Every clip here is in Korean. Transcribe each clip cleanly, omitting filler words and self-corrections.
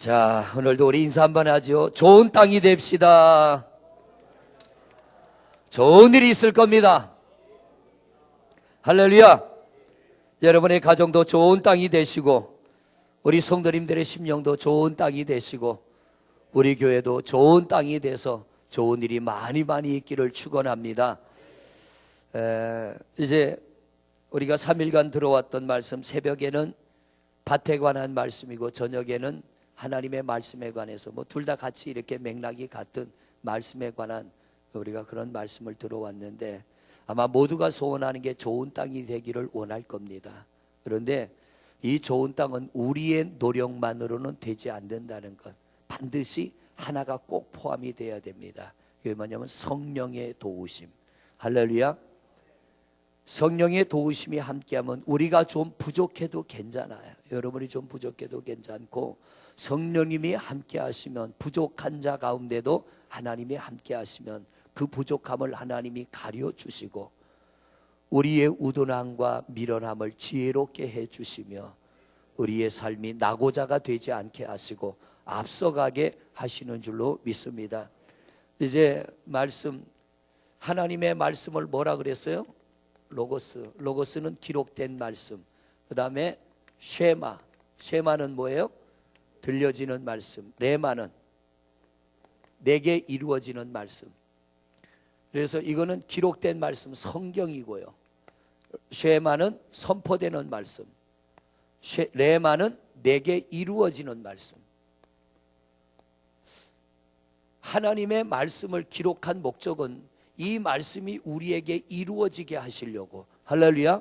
자, 오늘도 우리 인사 한번 하죠. 좋은 땅이 됩시다. 좋은 일이 있을 겁니다. 할렐루야. 여러분의 가정도 좋은 땅이 되시고, 우리 성도님들의 심령도 좋은 땅이 되시고, 우리 교회도 좋은 땅이 돼서 좋은 일이 많이 있기를 축원합니다. 이제 우리가 3일간 들어왔던 말씀, 새벽에는 밭에 관한 말씀이고 저녁에는 하나님의 말씀에 관해서 둘 다 같이 이렇게 맥락이 같은 말씀에 관한 우리가 그런 말씀을 들어왔는데, 아마 모두가 소원하는 게 좋은 땅이 되기를 원할 겁니다. 그런데 이 좋은 땅은 우리의 노력만으로는 되지 않는다는 것, 반드시 하나가 꼭 포함이 돼야 됩니다. 그게 뭐냐면 성령의 도우심. 할렐루야. 성령의 도우심이 함께하면 우리가 좀 부족해도 괜찮아요. 여러분이 좀 부족해도 괜찮고, 성령님이 함께 하시면, 부족한 자 가운데도 하나님이 함께 하시면 그 부족함을 하나님이 가려주시고 우리의 우둔함과 미련함을 지혜롭게 해주시며 우리의 삶이 낙오자가 되지 않게 하시고 앞서가게 하시는 줄로 믿습니다. 이제 말씀, 하나님의 말씀을 뭐라 그랬어요? 로고스. 로고스는 기록된 말씀. 그 다음에 쉐마. 쉐마는 뭐예요? 들려지는 말씀. 레마는 내게 이루어지는 말씀. 그래서 이거는 기록된 말씀, 성경이고요. 쉐마는 선포되는 말씀. 레마는 내게 이루어지는 말씀. 하나님의 말씀을 기록한 목적은 이 말씀이 우리에게 이루어지게 하시려고. 할렐루야.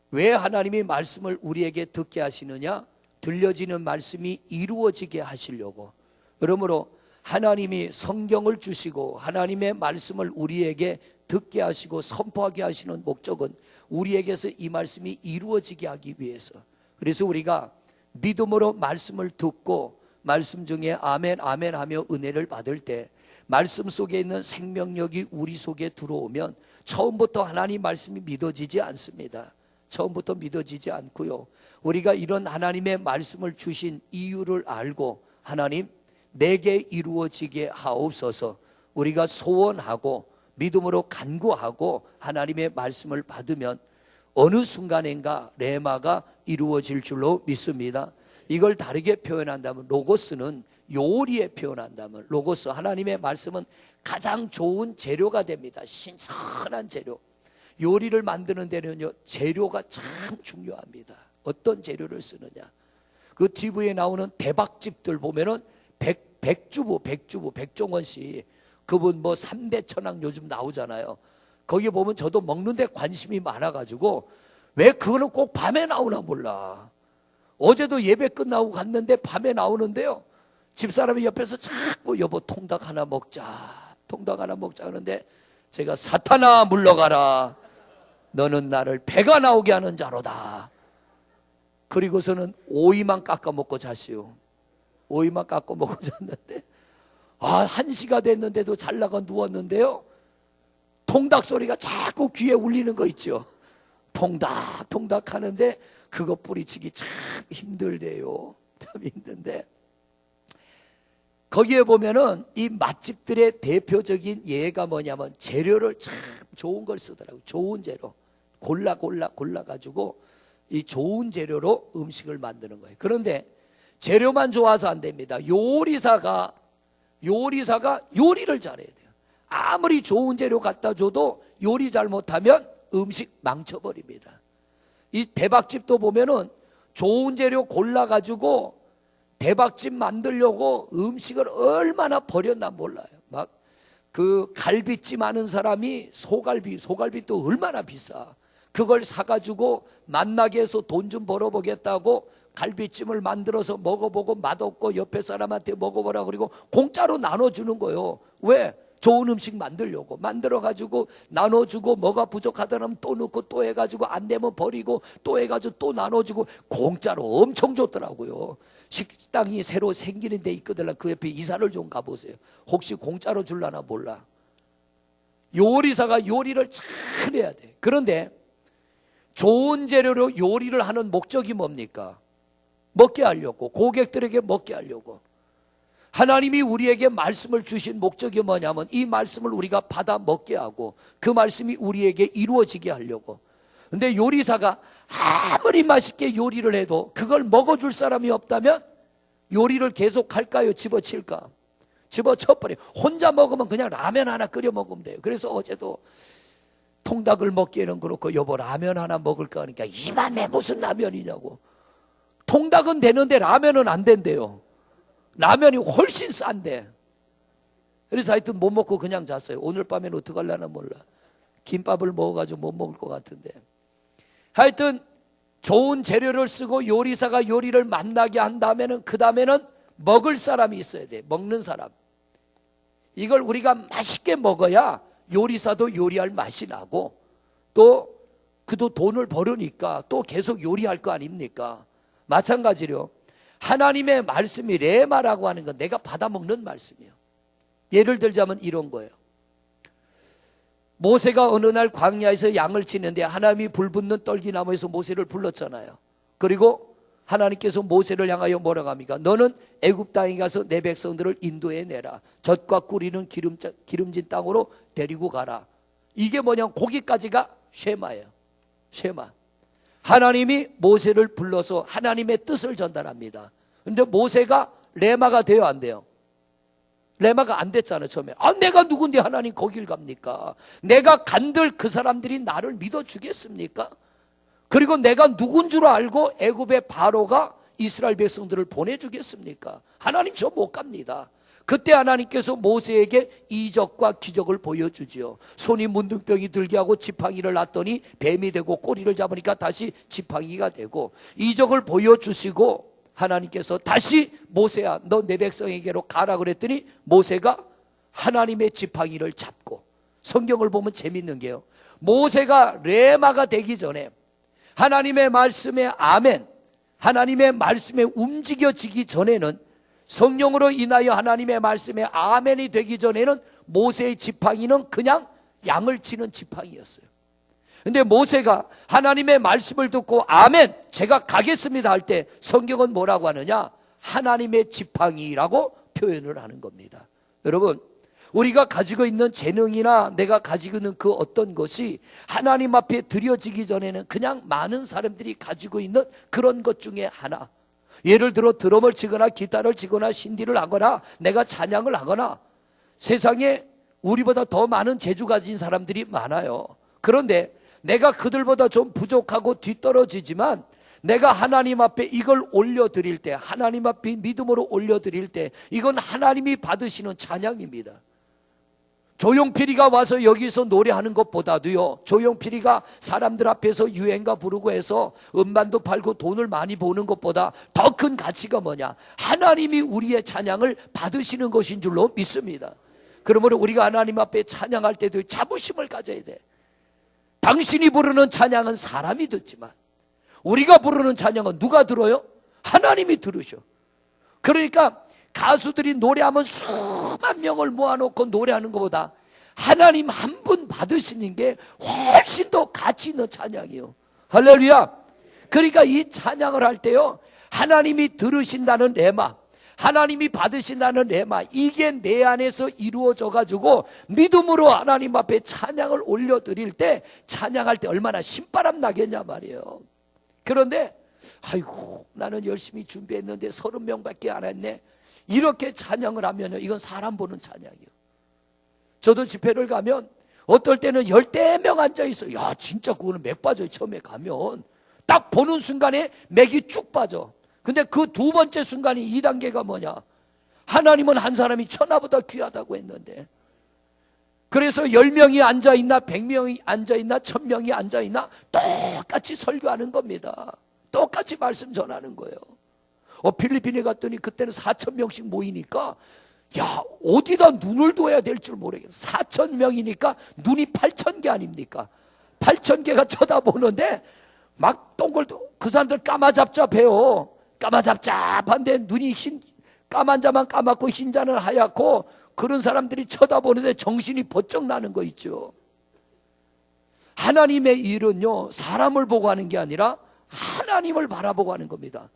왜 하나님이 말씀을 우리에게 듣게 하시느냐? 들려지는 말씀이 이루어지게 하시려고. 그러므로 하나님이 성경을 주시고 하나님의 말씀을 우리에게 듣게 하시고 선포하게 하시는 목적은 우리에게서 이 말씀이 이루어지게 하기 위해서. 그래서 우리가 믿음으로 말씀을 듣고 말씀 중에 아멘 아멘 하며 은혜를 받을 때 말씀 속에 있는 생명력이 우리 속에 들어오면 처음부터 하나님 말씀이 믿어지지 않습니다. 처음부터 믿어지지 않고요, 우리가 이런 하나님의 말씀을 주신 이유를 알고 하나님 내게 이루어지게 하옵소서, 우리가 소원하고 믿음으로 간구하고 하나님의 말씀을 받으면 어느 순간인가 레마가 이루어질 줄로 믿습니다. 이걸 다르게 표현한다면, 로고스는 요리에 표현한다면, 로고스 하나님의 말씀은 가장 좋은 재료가 됩니다. 신선한 재료. 요리를 만드는 데는요, 재료가 참 중요합니다. 어떤 재료를 쓰느냐. 그 TV에 나오는 대박집들 보면은 백주부 백종원 씨, 그분 3대 천왕 요즘 나오잖아요. 거기 보면 저도 먹는데 관심이 많아가지고 왜 그거는 꼭 밤에 나오나 몰라. 어제도 예배 끝나고 갔는데 밤에 나오는데요, 집사람이 옆에서 자꾸 여보 통닭 하나 먹자 하는데 제가 사탄아 물러가라, 너는 나를 배가 나오게 하는 자로다. 그리고서는 오이만 깎아 먹고 자시오. 오이만 깎아 먹고 잤는데 1시가 됐는데도 잘나가 누웠는데요, 통닭 소리가 자꾸 귀에 울리는 거 있죠. 통닭 하는데 그거 뿌리치기 참 힘들대요. 참 힘든데, 거기에 보면은 이 맛집들의 대표적인 예가 뭐냐면 재료를 참 좋은 걸 쓰더라고요. 좋은 재료 골라가지고 이 좋은 재료로 음식을 만드는 거예요. 그런데 재료만 좋아서 안 됩니다. 요리사가 요리를 잘해야 돼요. 아무리 좋은 재료 갖다 줘도 요리 잘못하면 음식 망쳐버립니다. 이 대박집도 보면은 좋은 재료 골라가지고 대박집 만들려고 음식을 얼마나 버렸나 몰라요. 막 그 갈비찜 하는 사람이 소갈비 또 얼마나 비싸. 그걸 사가지고 만나게 해서 돈 좀 벌어보겠다고 갈비찜을 만들어서 먹어보고 맛없고 옆에 사람한테 먹어보라 그리고 공짜로 나눠주는 거예요. 왜? 좋은 음식 만들려고. 만들어가지고 나눠주고 뭐가 부족하다면 또 넣고 또 해가지고 안 되면 버리고 또 해가지고 또 나눠주고 공짜로 엄청 줬더라고요. 식당이 새로 생기는 데 있거든. 그 옆에 이사를 좀 가보세요. 혹시 공짜로 줄라나 몰라. 요리사가 요리를 잘 해야 돼. 그런데 좋은 재료로 요리를 하는 목적이 뭡니까? 먹게 하려고, 고객들에게 먹게 하려고. 하나님이 우리에게 말씀을 주신 목적이 뭐냐면 이 말씀을 우리가 받아 먹게 하고 그 말씀이 우리에게 이루어지게 하려고. 근데 요리사가 아무리 맛있게 요리를 해도 그걸 먹어줄 사람이 없다면 요리를 계속 할까요? 집어칠까? 집어쳐버려. 혼자 먹으면 그냥 라면 하나 끓여 먹으면 돼요. 그래서 어제도 통닭을 먹기에는 그렇고 여보 라면 하나 먹을까 하니까 이 맘에 무슨 라면이냐고. 통닭은 되는데 라면은 안 된대요. 라면이 훨씬 싼데. 그래서 하여튼 못 먹고 그냥 잤어요. 오늘 밤엔 어떡하려나 몰라. 김밥을 먹어가지고 못 먹을 것 같은데. 하여튼 좋은 재료를 쓰고 요리사가 요리를 맛나게 한 다음에는 그 다음에는 먹을 사람이 있어야 돼. 먹는 사람. 이걸 우리가 맛있게 먹어야 요리사도 요리할 맛이 나고 또 그도 돈을 벌으니까 또 계속 요리할 거 아닙니까? 마찬가지로 하나님의 말씀이 레마라고 하는 건 내가 받아먹는 말씀이에요. 예를 들자면 이런 거예요. 모세가 어느 날 광야에서 양을 치는데 하나님이 불붙는 떨기나무에서 모세를 불렀잖아요. 그리고 하나님께서 모세를 향하여 뭐라고 합니까? 너는 애굽 땅에 가서 내 백성들을 인도해 내라. 젖과 꿀이는 기름진 땅으로 데리고 가라. 이게 뭐냐면 거기까지가 쉐마예요. 쉐마. 하나님이 모세를 불러서 하나님의 뜻을 전달합니다. 그런데 모세가 레마가 돼요, 안 돼요? 레마가 안 됐잖아요, 처음에. 내가 누군데 하나님 거길 갑니까? 내가 간들 그 사람들이 나를 믿어주겠습니까? 그리고 내가 누군 줄 알고 애굽의 바로가 이스라엘 백성들을 보내주겠습니까? 하나님 저 못 갑니다. 그때 하나님께서 모세에게 이적과 기적을 보여주지요. 손이 문둥병이 들게 하고 지팡이를 놨더니 뱀이 되고 꼬리를 잡으니까 다시 지팡이가 되고 이적을 보여주시고 하나님께서 다시 모세야 너 내 백성에게로 가라 그랬더니 모세가 하나님의 지팡이를 잡고. 성경을 보면 재밌는 게요, 모세가 레마가 되기 전에 하나님의 말씀에 아멘, 하나님의 말씀에 움직여지기 전에는, 성령으로 인하여 하나님의 말씀에 아멘이 되기 전에는 모세의 지팡이는 그냥 양을 치는 지팡이였어요. 근데 모세가 하나님의 말씀을 듣고 아멘 제가 가겠습니다 할 때 성경은 뭐라고 하느냐? 하나님의 지팡이라고 표현을 하는 겁니다. 여러분, 우리가 가지고 있는 재능이나 내가 가지고 있는 그 어떤 것이 하나님 앞에 드려지기 전에는 그냥 많은 사람들이 가지고 있는 그런 것 중에 하나. 예를 들어 드럼을 치거나 기타를 치거나 신디를 하거나 내가 찬양을 하거나 세상에 우리보다 더 많은 재주 가진 사람들이 많아요. 그런데 내가 그들보다 좀 부족하고 뒤떨어지지만 내가 하나님 앞에 이걸 올려드릴 때, 하나님 앞에 믿음으로 올려드릴 때 이건 하나님이 받으시는 찬양입니다. 조용필이가 와서 여기서 노래하는 것보다도요, 조용필이가 사람들 앞에서 유행가 부르고 해서 음반도 팔고 돈을 많이 버는 것보다 더 큰 가치가 뭐냐? 하나님이 우리의 찬양을 받으시는 것인 줄로 믿습니다. 그러므로 우리가 하나님 앞에 찬양할 때도 자부심을 가져야 돼. 당신이 부르는 찬양은 사람이 듣지만 우리가 부르는 찬양은 누가 들어요? 하나님이 들으셔. 그러니까 가수들이 노래하면 수만 명을 모아놓고 노래하는 것보다 하나님 한 분 받으시는 게 훨씬 더 가치 있는 찬양이에요. 할렐루야. 그러니까 이 찬양을 할 때요, 하나님이 들으신다는 레마, 하나님이 받으신다는 레마, 이게 내 안에서 이루어져 가지고 믿음으로 하나님 앞에 찬양을 올려드릴 때, 찬양할 때 얼마나 신바람 나겠냐 말이에요. 그런데 아이고 나는 열심히 준비했는데 30명밖에 안 했네, 이렇게 찬양을 하면요, 이건 사람 보는 찬양이에요. 저도 집회를 가면 어떨 때는 10명 앉아있어요. 야 진짜 그거는 맥 빠져요. 처음에 가면 딱 보는 순간에 맥이 쭉 빠져. 근데 그 두 번째 순간이 2단계가 뭐냐? 하나님은 한 사람이 천하보다 귀하다고 했는데, 그래서 10명이 앉아있나 100명이 앉아있나 1000명이 앉아있나 똑같이 설교하는 겁니다. 똑같이 말씀 전하는 거예요. 필리핀에 갔더니 그때는 4000명씩 모이니까 야 어디다 눈을 둬야 될 줄 모르겠어. 4000명이니까 눈이 8000개 아닙니까? 8000개가 쳐다보는데 막 동글동글, 그 사람들 까마잡잡해요. 까마잡잡한데 눈이 까만 자만 까맣고 흰 자는 하얗고, 그런 사람들이 쳐다보는데 정신이 번쩍 나는 거 있죠. 하나님의 일은요, 사람을 보고 하는 게 아니라 하나님을 바라보고 하는 겁니다.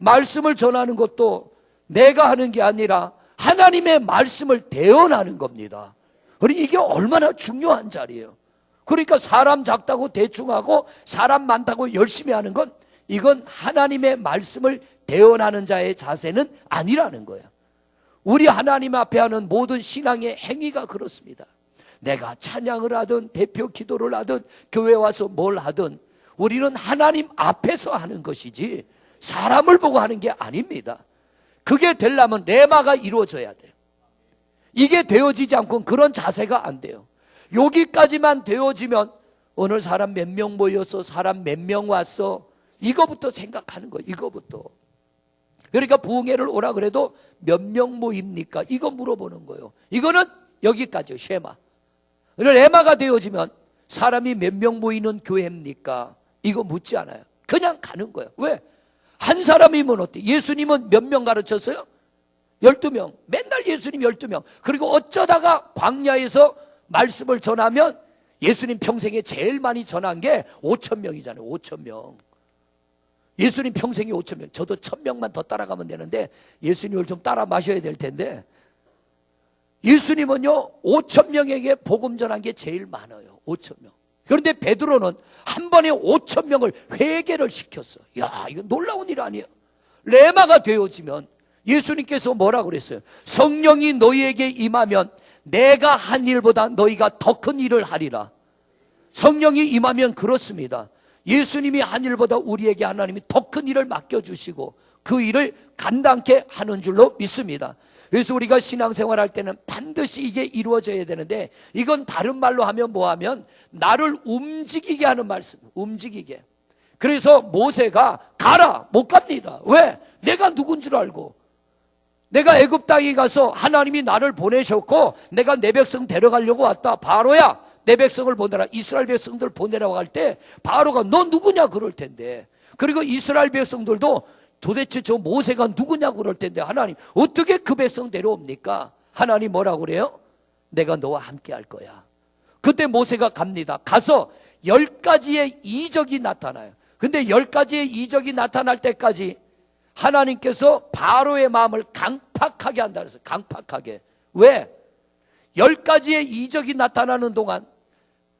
말씀을 전하는 것도 내가 하는 게 아니라 하나님의 말씀을 대언하는 겁니다. 그러니 이게 얼마나 중요한 자리예요. 그러니까 사람 작다고 대충 하고 사람 많다고 열심히 하는 건, 이건 하나님의 말씀을 대언하는 자의 자세는 아니라는 거예요. 우리 하나님 앞에 하는 모든 신앙의 행위가 그렇습니다. 내가 찬양을 하든 대표 기도를 하든 교회 와서 뭘 하든 우리는 하나님 앞에서 하는 것이지 사람을 보고 하는 게 아닙니다. 그게 되려면 레마가 이루어져야 돼요. 이게 되어지지 않고는 그런 자세가 안 돼요. 여기까지만 되어지면 오늘 사람 몇 명 모여서 사람 몇 명 왔어, 이거부터 생각하는 거예요. 이거부터. 그러니까 부흥회를 오라 그래도 몇 명 모입니까? 이거 물어보는 거예요. 이거는 여기까지요. 쉐마. 레마가 되어지면 사람이 몇 명 모이는 교회입니까? 이거 묻지 않아요. 그냥 가는 거예요. 왜? 한 사람이면 어때? 예수님은 몇 명 가르쳤어요? 12명. 맨날 예수님 12명. 그리고 어쩌다가 광야에서 말씀을 전하면 예수님 평생에 제일 많이 전한 게 5,000명이잖아요. 5,000명. 예수님 평생에 5,000명. 저도 1,000명만 더 따라가면 되는데 예수님을 좀 따라 마셔야 될 텐데, 예수님은요 5,000명에게 복음 전한 게 제일 많아요. 5,000명. 그런데 베드로는 한 번에 5,000명을 회개를 시켰어. 야, 이거 놀라운 일 아니에요? 레마가 되어지면 예수님께서 뭐라고 그랬어요? 성령이 너희에게 임하면 내가 한 일보다 너희가 더 큰 일을 하리라. 성령이 임하면 그렇습니다. 예수님이 한 일보다 우리에게 하나님이 더 큰 일을 맡겨주시고 그 일을 감당케 하는 줄로 믿습니다. 그래서 우리가 신앙생활할 때는 반드시 이게 이루어져야 되는데, 이건 다른 말로 하면 뭐하면 나를 움직이게 하는 말씀. 움직이게. 그래서 모세가 가라, 못 갑니다. 왜? 내가 누군 줄 알고. 내가 애굽 땅에 가서 하나님이 나를 보내셨고 내가 내 백성 데려가려고 왔다. 바로야, 내 백성을 보내라. 이스라엘 백성들 보내라고 할 때 바로가 너 누구냐 그럴 텐데, 그리고 이스라엘 백성들도 도대체 저 모세가 누구냐고 그럴 텐데 하나님 어떻게 그 백성 데려옵니까? 하나님 뭐라고 그래요? 내가 너와 함께 할 거야. 그때 모세가 갑니다. 가서 10가지의 이적이 나타나요. 근데 10가지의 이적이 나타날 때까지 하나님께서 바로의 마음을 강팍하게 한다 그랬어요. 강팍하게. 왜? 10가지의 이적이 나타나는 동안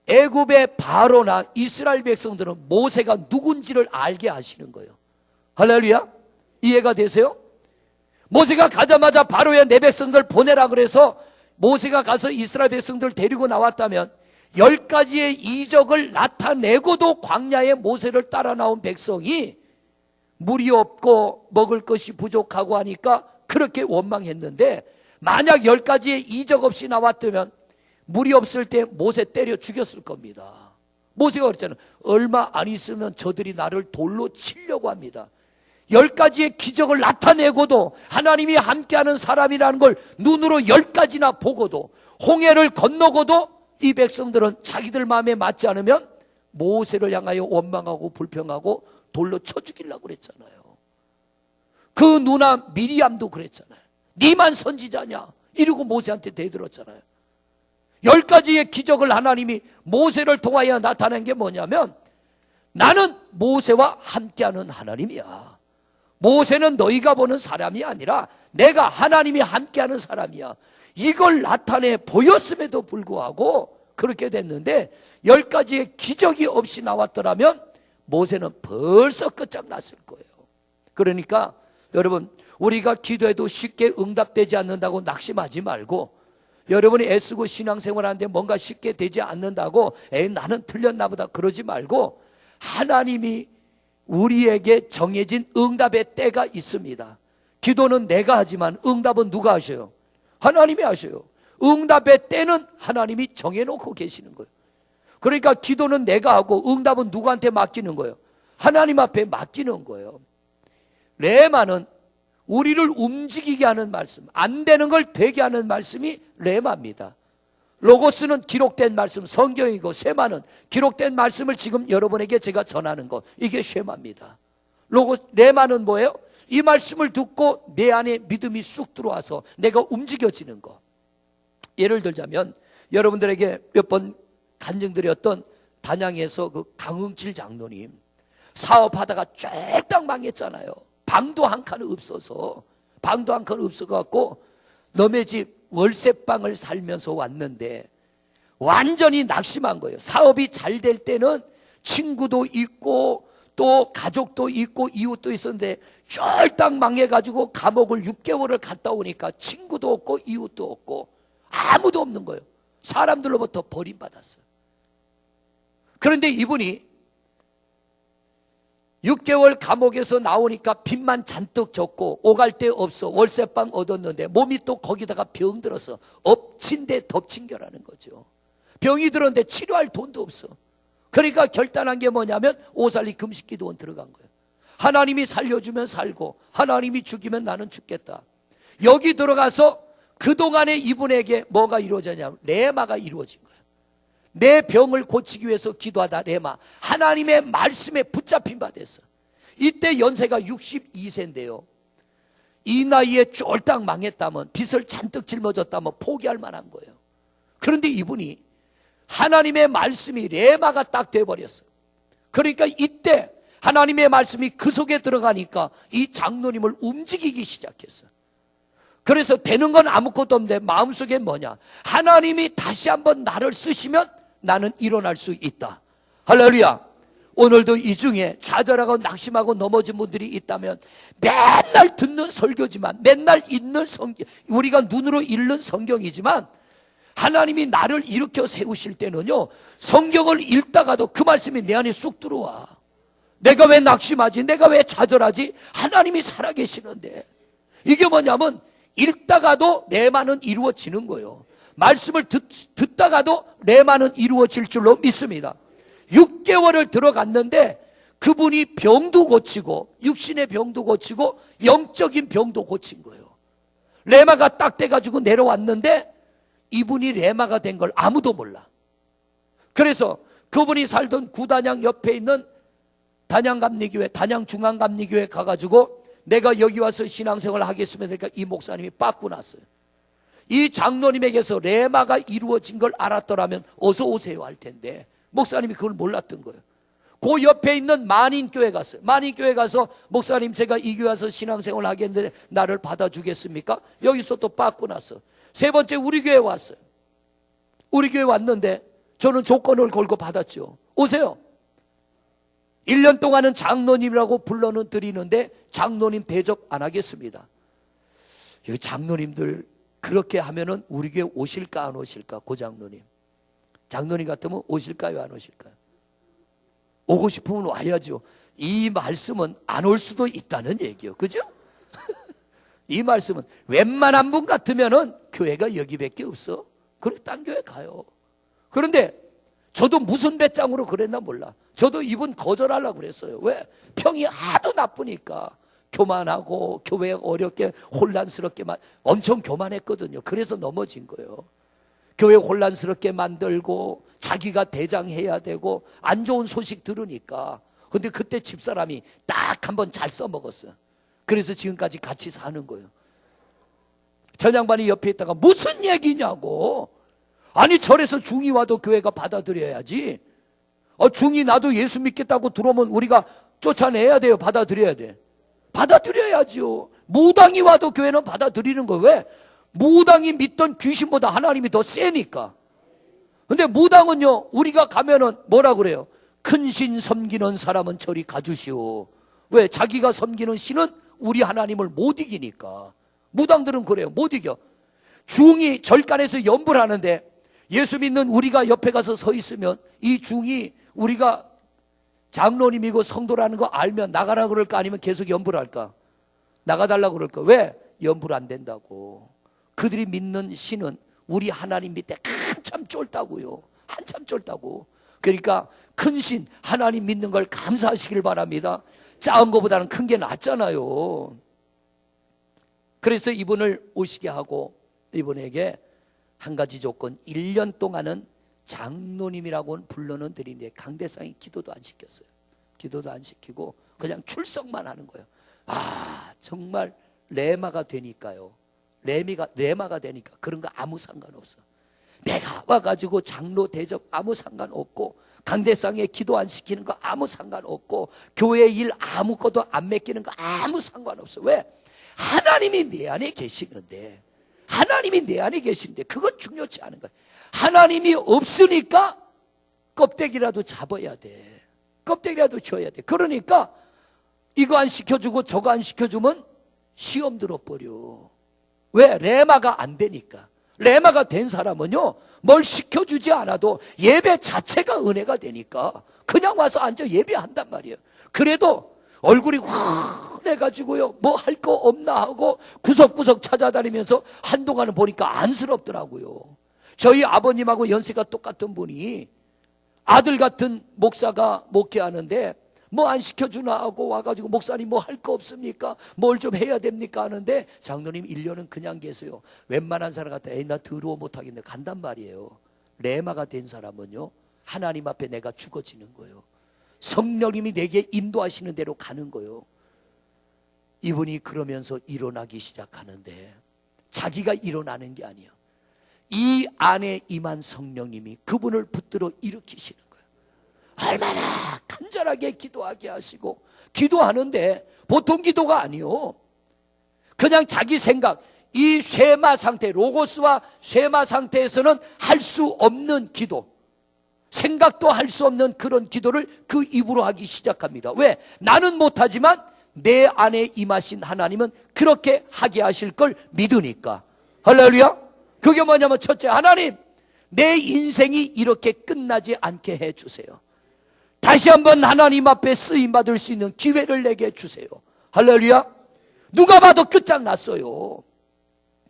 애굽의 바로나 이스라엘 백성들은 모세가 누군지를 알게 하시는 거예요. 할렐루야. 이해가 되세요? 모세가 가자마자 바로의 내 백성들 보내라 그래서 모세가 가서 이스라엘 백성들 데리고 나왔다면 10가지의 이적을 나타내고도 광야에 모세를 따라 나온 백성이 물이 없고 먹을 것이 부족하고 하니까 그렇게 원망했는데, 만약 10가지의 이적 없이 나왔다면 물이 없을 때 모세 때려 죽였을 겁니다. 모세가 그랬잖아요. 얼마 안 있으면 저들이 나를 돌로 치려고 합니다. 10가지의 기적을 나타내고도 하나님이 함께하는 사람이라는 걸 눈으로 10가지나 보고도, 홍해를 건너고도 이 백성들은 자기들 마음에 맞지 않으면 모세를 향하여 원망하고 불평하고 돌로 쳐 죽이려고 그랬잖아요. 그 누나 미리암도 그랬잖아요. 니만 선지자냐 이러고 모세한테 대들었잖아요. 10가지의 기적을 하나님이 모세를 통하여 나타낸 게 뭐냐면, 나는 모세와 함께하는 하나님이야. 모세는 너희가 보는 사람이 아니라 내가 하나님이 함께하는 사람이야. 이걸 나타내 보였음에도 불구하고 그렇게 됐는데, 10가지의 기적이 없이 나왔더라면 모세는 벌써 끝장났을 거예요. 그러니까 여러분, 우리가 기도해도 쉽게 응답되지 않는다고 낙심하지 말고, 여러분이 애쓰고 신앙생활하는데 뭔가 쉽게 되지 않는다고 나는 틀렸나 보다 그러지 말고, 하나님이 우리에게 정해진 응답의 때가 있습니다. 기도는 내가 하지만 응답은 누가 하셔요? 하나님이 하셔요. 응답의 때는 하나님이 정해놓고 계시는 거예요. 그러니까 기도는 내가 하고 응답은 누구한테 맡기는 거예요? 하나님 앞에 맡기는 거예요. 레마는 우리를 움직이게 하는 말씀, 안 되는 걸 되게 하는 말씀이 레마입니다. 로고스는 기록된 말씀, 성경이고 쉐마는 기록된 말씀을 지금 여러분에게 제가 전하는 거, 이게 쉐마입니다. 레마는 뭐예요? 이 말씀을 듣고 내 안에 믿음이 쑥 들어와서 내가 움직여지는 거. 예를 들자면 여러분들에게 몇 번 간증드렸던 단양에서 그 강흥칠 장로님, 사업하다가 쫄딱 망했잖아요. 방도 한 칸 없어서, 방도 한 칸 없어갖고 너네 집 월세방을 살면서 왔는데 완전히 낙심한 거예요. 사업이 잘 될 때는 친구도 있고 또 가족도 있고 이웃도 있었는데 쫄딱 망해가지고 감옥을 6개월을 갔다 오니까 친구도 없고 이웃도 없고 아무도 없는 거예요. 사람들로부터 버림받았어요. 그런데 이분이 6개월 감옥에서 나오니까 빚만 잔뜩 졌고 오갈 데 없어. 월세방 얻었는데 몸이 또 거기다가 병들어서 엎친 데 덮친 겨라는 거죠. 병이 들었는데 치료할 돈도 없어. 그러니까 결단한 게 뭐냐면 오살리 금식기도원 들어간 거예요. 하나님이 살려주면 살고 하나님이 죽이면 나는 죽겠다. 여기 들어가서 그동안에 이분에게 뭐가 이루어졌냐면 레마가 이루어진 거예요. 내 병을 고치기 위해서 기도하다 레마, 하나님의 말씀에 붙잡힌 바 됐어. 이때 연세가 62세인데요 이 나이에 쫄딱 망했다면, 빚을 잔뜩 짊어졌다면 포기할 만한 거예요. 그런데 이분이 하나님의 말씀이 레마가 딱 돼버렸어. 그러니까 이때 하나님의 말씀이 그 속에 들어가니까 이 장로님을 움직이기 시작했어. 그래서 되는 건 아무것도 없는데 마음속에 뭐냐, 하나님이 다시 한번 나를 쓰시면 나는 일어날 수 있다. 할렐루야. 오늘도 이 중에 좌절하고 낙심하고 넘어진 분들이 있다면 맨날 듣는 설교지만, 맨날 읽는 성경, 우리가 눈으로 읽는 성경이지만 하나님이 나를 일으켜 세우실 때는요, 성경을 읽다가도 그 말씀이 내 안에 쑥 들어와. 내가 왜 낙심하지? 내가 왜 좌절하지? 하나님이 살아계시는데. 이게 뭐냐면 읽다가도 레마는 이루어지는 거예요. 말씀을 듣다가도 레마는 이루어질 줄로 믿습니다. 6개월을 들어갔는데 그분이 병도 고치고 육신의 병도 고치고 영적인 병도 고친 거예요. 레마가 딱 돼가지고 내려왔는데 이분이 레마가 된 걸 아무도 몰라. 그래서 그분이 살던 구단양 옆에 있는 단양감리교회, 단양중앙감리교회 가가지고 내가 여기 와서 신앙생활을 하겠습니다. 그러니까 이 목사님이 빠꾸 났어요. 이 장로님에게서 레마가 이루어진 걸 알았더라면 어서 오세요 할 텐데 목사님이 그걸 몰랐던 거예요. 그 옆에 있는 만인교회 갔어요. 만인교회 가서 목사님 제가 이 교회 와서 신앙생활을 하겠는데 나를 받아주겠습니까? 여기서 또 빠꾸 났어. 세 번째 우리 교회 왔어요. 우리 교회 왔는데 저는 조건을 걸고 받았죠. 오세요. 1년 동안은 장로님이라고 불러는 드리는데 장로님 대접 안 하겠습니다. 이 장로님들 그렇게 하면은 우리 교회 오실까 안 오실까? 고 장로님. 장로님 같으면 오실까요 안 오실까요? 오고 싶으면 와야죠. 이 말씀은 안 올 수도 있다는 얘기요. 그죠? 이 말씀은 웬만한 분 같으면은 교회가 여기밖에 없어. 그래 딴 교회 가요. 그런데 저도 무슨 배짱으로 그랬나 몰라. 저도 이분 거절하려고 그랬어요. 왜? 평이 하도 나쁘니까. 교만하고 교회 어렵게 혼란스럽게 엄청 교만했거든요. 그래서 넘어진 거예요. 교회 혼란스럽게 만들고 자기가 대장해야 되고 안 좋은 소식 들으니까. 근데 그때 집사람이 딱 한번 잘 써먹었어요. 그래서 지금까지 같이 사는 거예요. 전 양반이 옆에 있다가 무슨 얘기냐고. 아니 절에서 중이 와도 교회가 받아들여야지. 중이 나도 예수 믿겠다고 들어오면 우리가 쫓아내야 돼요. 받아들여야 돼. 받아들여야죠. 무당이 와도 교회는 받아들이는 거예요. 왜? 무당이 믿던 귀신보다 하나님이 더 세니까. 근데 무당은요, 우리가 가면은 뭐라 그래요? 큰 신 섬기는 사람은 저리 가주시오. 왜? 자기가 섬기는 신은 우리 하나님을 못 이기니까. 무당들은 그래요. 못 이겨. 중이 절간에서 연불 하는데 예수 믿는 우리가 옆에 가서 서 있으면 이 중이 우리가 장로님이고 성도라는 거 알면 나가라 그럴까 아니면 계속 연불할까? 나가달라고 그럴까? 왜? 연불 안 된다고. 그들이 믿는 신은 우리 하나님 밑에 한참 쫄다고요. 한참 쫄다고. 그러니까 큰 신 하나님 믿는 걸 감사하시길 바랍니다. 작은 것보다는 큰 게 낫잖아요. 그래서 이분을 오시게 하고 이분에게 한 가지 조건, 1년 동안은 장로님이라고는 불러는 드리는데 강대상이 기도도 안 시켰어요. 기도도 안 시키고 그냥 출석만 하는 거예요. 아, 정말 레마가 되니까요. 레마가 되니까 그런 거 아무 상관없어. 내가 와가지고 장로 대접 아무 상관없고, 강대상에 기도 안 시키는 거 아무 상관없고, 교회 일 아무것도 안 맡기는 거 아무 상관없어. 왜? 하나님이 내 안에 계시는데, 하나님이 내 안에 계시는데 그건 중요치 않은 거야. 하나님이 없으니까 껍데기라도 잡아야 돼. 껍데기라도 줘야 돼. 그러니까 이거 안 시켜주고 저거 안 시켜주면 시험 들어버려. 왜? 레마가 안 되니까. 레마가 된 사람은요, 뭘 시켜주지 않아도 예배 자체가 은혜가 되니까 그냥 와서 앉아 예배한단 말이에요. 그래도 얼굴이 환해가지고요, 뭐 할 거 없나 하고 구석구석 찾아다니면서 한동안은 보니까 안쓰럽더라고요. 저희 아버님하고 연세가 똑같은 분이 아들 같은 목사가 목회하는데 뭐 안 시켜주나 하고 와가지고, 목사님 뭐 할 거 없습니까? 뭘 좀 해야 됩니까? 하는데 장로님 1년은 그냥 계세요. 웬만한 사람 같아 에이 나 더러워 못하겠네 간단 말이에요. 레마가 된 사람은요, 하나님 앞에 내가 죽어지는 거예요. 성령님이 내게 인도하시는 대로 가는 거예요. 이분이 그러면서 일어나기 시작하는데 자기가 일어나는 게 아니에요. 이 안에 임한 성령님이 그분을 붙들어 일으키시는 거예요. 얼마나 간절하게 기도하게 하시고, 기도하는데 보통 기도가 아니요, 그냥 자기 생각, 이 쇠마 상태, 로고스와 쇠마 상태에서는 할 수 없는 기도, 생각도 할 수 없는 그런 기도를 그 입으로 하기 시작합니다. 왜? 나는 못하지만 내 안에 임하신 하나님은 그렇게 하게 하실 걸 믿으니까. 할렐루야. 그게 뭐냐면, 첫째, 하나님 내 인생이 이렇게 끝나지 않게 해주세요. 다시 한번 하나님 앞에 쓰임받을 수 있는 기회를 내게 주세요. 할렐루야. 누가 봐도 끝장났어요.